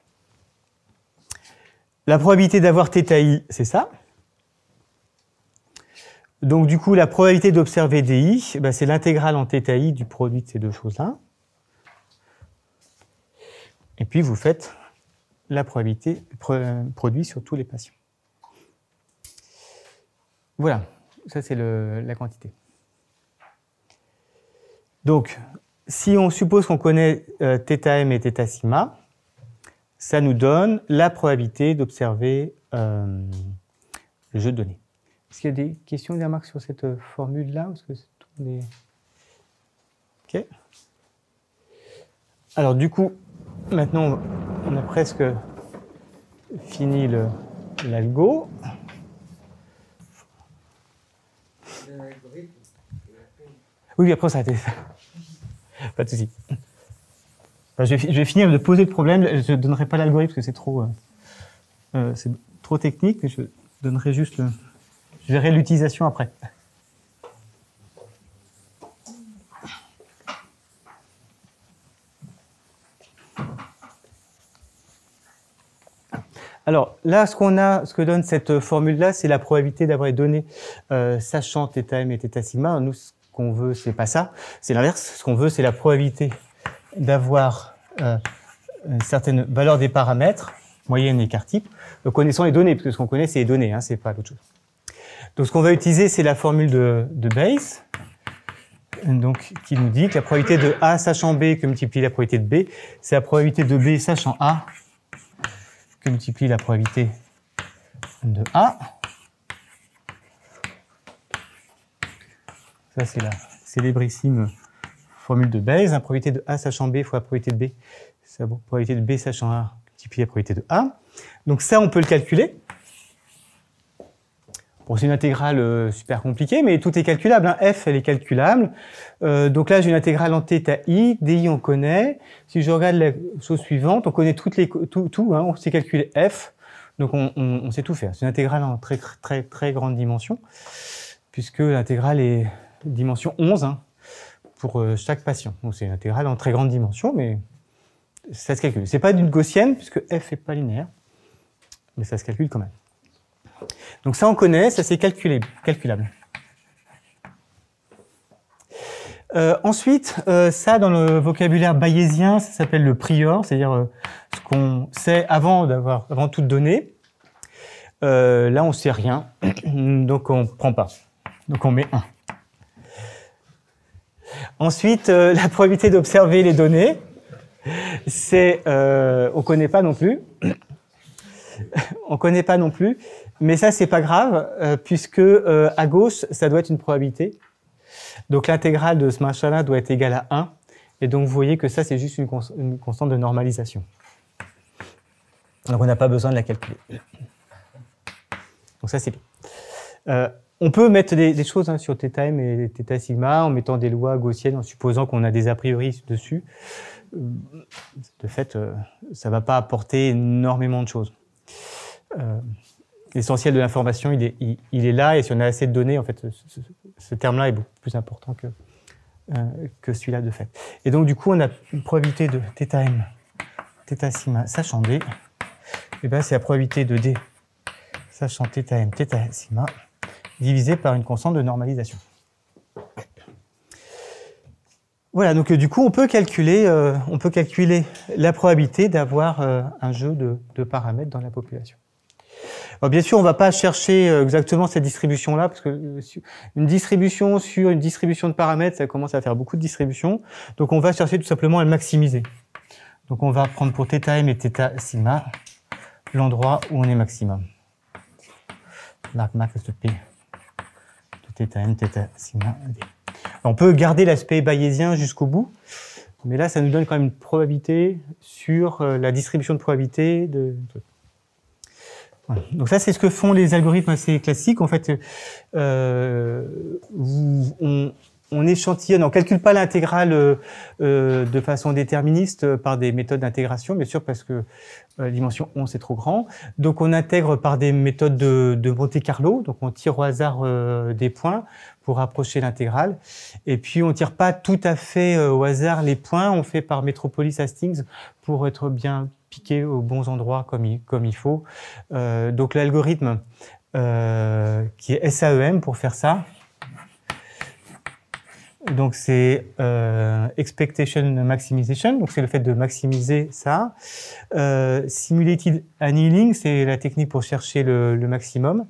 La probabilité d'avoir θi, c'est ça. Donc, du coup, la probabilité d'observer DI, c'est l'intégrale en θi du produit de ces deux choses-là. Et puis, vous faites la probabilité produit sur tous les patients. Voilà, ça c'est la quantité. Donc, si on suppose qu'on connaît θm et θ sigma, ça nous donne la probabilité d'observer le jeu de données. Est-ce qu'il y a des questions, des remarques sur cette formule-là? Parce que tout est... Ok. Alors du coup, maintenant, on a presque fini l'algo. Oui, après ça a été... Pas de souci. Enfin, je vais finir de poser le problème. Je ne donnerai pas l'algorithme parce que c'est trop technique, mais je donnerai juste je verrai l'utilisation après. Alors là, ce que donne cette formule-là, c'est la probabilité d'avoir les données sachant θm et θ sigma. Nous, ce qu'on veut, c'est pas ça, c'est l'inverse. Ce qu'on veut, c'est la probabilité d'avoir une certaine valeur des paramètres, moyenne, écart type, connaissant les données, parce que ce qu'on connaît, c'est les données, hein, c'est pas d'autre chose. Donc ce qu'on va utiliser, c'est la formule de Bayes, donc, qui nous dit que la probabilité de A sachant B que multiplie la probabilité de B, c'est la probabilité de B sachant A que multiplie la probabilité de A. Ça, c'est la célébrissime formule de Bayes. La probabilité de A sachant B fois la probabilité de B, c'est la probabilité de B sachant A multipliée la probabilité de A. Donc ça, on peut le calculer. Bon, c'est une intégrale super compliquée, mais tout est calculable. Hein. F, elle est calculable. Donc là, j'ai une intégrale en θi. DI, on connaît. Si je regarde la chose suivante, on connaît tout, hein, on sait calculer F. Donc on sait tout faire. C'est une intégrale en très, très, très grande dimension, puisque l'intégrale est dimension 11 hein, pour chaque patient. Donc c'est une intégrale en très grande dimension, mais ça se calcule. C'est pas d'une gaussienne, puisque f n'est pas linéaire, mais ça se calcule quand même. Donc ça, on connaît, ça c'est calculable. Ensuite, ça, dans le vocabulaire bayésien, ça s'appelle le prior, c'est-à-dire ce qu'on sait avant toute donnée. Là, on sait rien, donc on prend pas. Donc on met 1. Ensuite, la probabilité d'observer les données, c'est, on connaît pas non plus. On connaît pas non plus, mais ça c'est pas grave puisque à gauche ça doit être une probabilité. Donc l'intégrale de ce machin-là doit être égale à 1, et donc vous voyez que ça c'est juste une constante de normalisation. Donc on n'a pas besoin de la calculer. Donc ça c'est bien. On peut mettre des choses sur θm et θ sigma en mettant des lois gaussiennes en supposant qu'on a des a priori dessus. De fait, ça ne va pas apporter énormément de choses. L'essentiel de l'information, il est là, et si on a assez de données, en fait, ce terme-là est beaucoup plus important que celui-là de fait. Et donc, du coup, on a une probabilité de θm, θ sigma, sachant d, et ben c'est la probabilité de d, sachant θm, θ sigma, divisé par une constante de normalisation. Voilà, donc du coup, on peut calculer la probabilité d'avoir un jeu de paramètres dans la population. Alors, bien sûr, on ne va pas chercher exactement cette distribution-là, parce que une distribution sur une distribution de paramètres, ça commence à faire beaucoup de distributions. Donc, on va chercher tout simplement à le maximiser. Donc, on va prendre pour θm et θ sigma l'endroit où on est maximum. L'argmax de P de θm, θ sigma, D. On peut garder l'aspect bayésien jusqu'au bout, mais là, ça nous donne quand même une probabilité sur la distribution de probabilité de... Voilà. Donc ça, c'est ce que font les algorithmes assez classiques. En fait, on échantillonne, on ne calcule pas l'intégrale de façon déterministe par des méthodes d'intégration, bien sûr, parce que la dimension 11 c'est trop grand. Donc on intègre par des méthodes de Monte-Carlo, donc on tire au hasard des points pour approcher l'intégrale. Et puis on ne tire pas tout à fait au hasard les points, on fait par Metropolis Hastings pour être bien piqué aux bons endroits comme il faut. Donc l'algorithme qui est SAEM pour faire ça, donc c'est expectation maximization, donc c'est le fait de maximiser ça. Simulated annealing, c'est la technique pour chercher le maximum.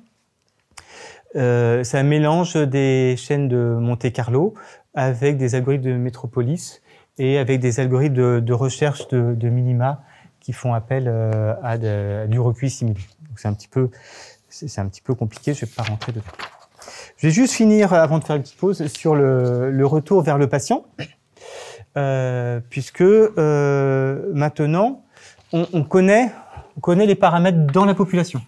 C'est un mélange des chaînes de Monte-Carlo avec des algorithmes de Metropolis et avec des algorithmes de recherche de minima qui font appel à du recueil simulé. Donc c'est un petit peu compliqué, je ne vais pas rentrer dedans. Je vais juste finir, avant de faire une petite pause, sur le retour vers le patient, puisque maintenant, on connaît les paramètres dans la population.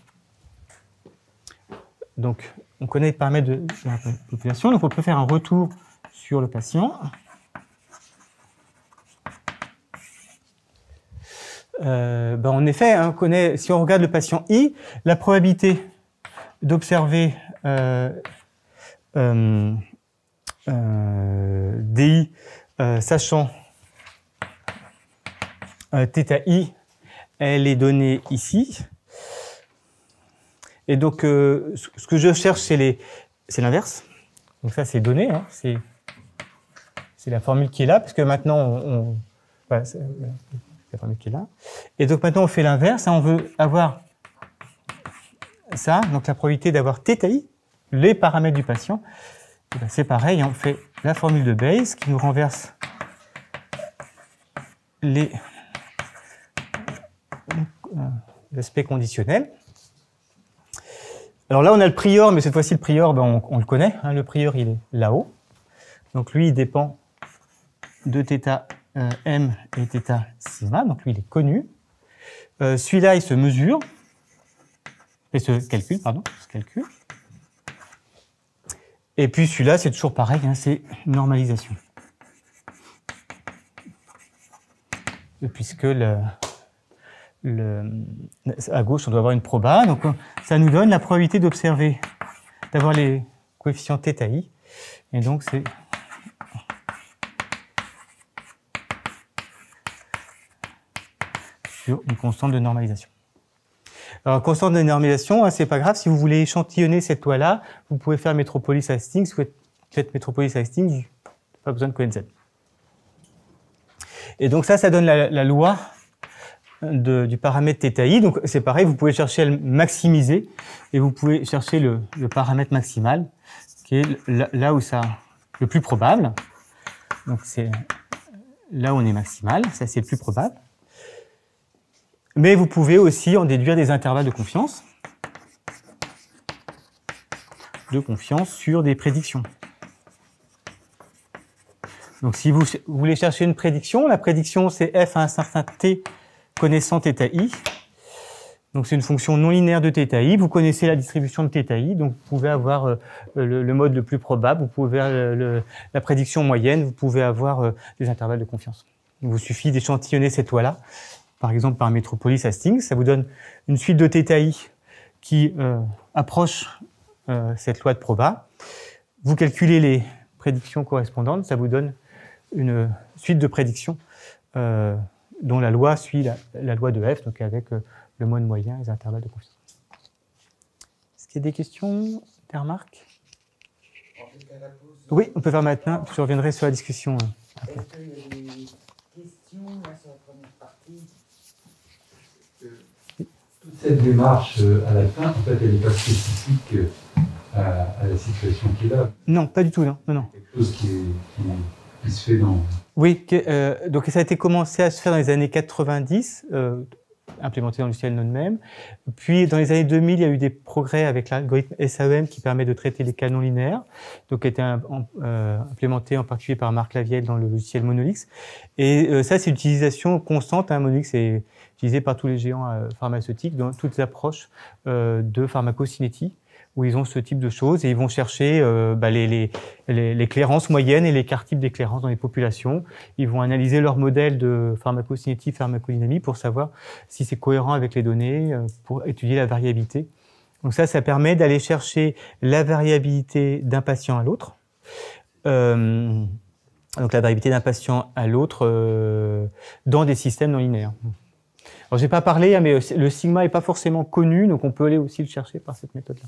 Donc, on connaît les paramètres de la population, donc on peut faire un retour sur le patient. En effet, on connaît, si on regarde le patient I, la probabilité d'observer DI sachant θI, elle est donnée ici. Et donc, ce que je cherche, c'est l'inverse. Donc ça, c'est donné. Hein, c'est la formule qui est là, parce que maintenant, voilà, c'est la formule qui est là. Et donc maintenant, on fait l'inverse. Hein, on veut avoir ça, donc la probabilité d'avoir θI, les paramètres du patient. Ben, c'est pareil, hein, on fait la formule de Bayes qui nous renverse l'aspect conditionnel. Alors là, on a le prior, mais cette fois-ci, le prior, ben, on le connaît. Hein, le prior, il est là-haut. Donc lui, il dépend de θ m et θ sigma. Donc lui, il est connu. Celui-là, il se mesure. Et se calcule, pardon. Se calcule. Et puis celui-là, c'est toujours pareil, hein, c'est normalisation. Puisque à gauche, on doit avoir une proba. Donc ça nous donne la probabilité d'observer, d'avoir les coefficients θi. Et donc c'est sur une constante de normalisation. Alors, constante de normalisation, hein, c'est pas grave. Si vous voulez échantillonner cette loi-là, vous pouvez faire Metropolis Hastings. Si vous faites Metropolis Hastings, pas besoin de Cohen-Z. Et donc ça donne la loi du paramètre θi. Donc c'est pareil, vous pouvez chercher à le maximiser et vous pouvez chercher le paramètre maximal, qui est là où ça le plus probable. Donc c'est là où on est maximal, ça c'est le plus probable. Mais vous pouvez aussi en déduire des intervalles de confiance sur des prédictions. Donc si vous voulez chercher une prédiction, la prédiction c'est f à un certain t connaissant θi. Donc c'est une fonction non linéaire de θi. Vous connaissez la distribution de θi, donc vous pouvez avoir le mode le plus probable, vous pouvez la prédiction moyenne, vous pouvez avoir des intervalles de confiance. Il vous suffit d'échantillonner cette loi-là, par exemple par Metropolis Hastings, ça vous donne une suite de θi qui approche cette loi de proba. Vous calculez les prédictions correspondantes, ça vous donne une suite de prédictions dont la loi suit la loi de f, donc avec le mode moyen et les intervalles de confiance. Est-ce qu'il y a des questions, des remarques? Oui, on peut faire maintenant. Je reviendrai sur la discussion. Est-ce qu'il y a des questions là, sur la première partie? Toute cette démarche à la fin, en fait, elle n'est pas spécifique à la situation qui est là. Non, pas du tout, non. Quelque chose qui se fait dans... Oui, donc ça a été commencé à se faire dans les années 90, implémenté dans le logiciel Node-MEM. Puis dans les années 2000, il y a eu des progrès avec l'algorithme SAEM qui permet de traiter les canons linéaires, donc qui a été implémenté en particulier par Marc Lavielle dans le logiciel Monolix. Et ça, c'est l'utilisation constante. Monolix est utilisé par tous les géants pharmaceutiques dans toutes les approches de pharmacocinétie, où ils ont ce type de choses et ils vont chercher les clairances moyennes et les quarts types d'éclairance dans les populations. Ils vont analyser leur modèle de pharmacocinétie, pharmacodynamie pour savoir si c'est cohérent avec les données, pour étudier la variabilité. Donc ça permet d'aller chercher la variabilité d'un patient à l'autre. Donc la variabilité d'un patient à l'autre dans des systèmes non linéaires. Alors j'ai pas parlé, mais le sigma est pas forcément connu, donc on peut aller aussi le chercher par cette méthode-là.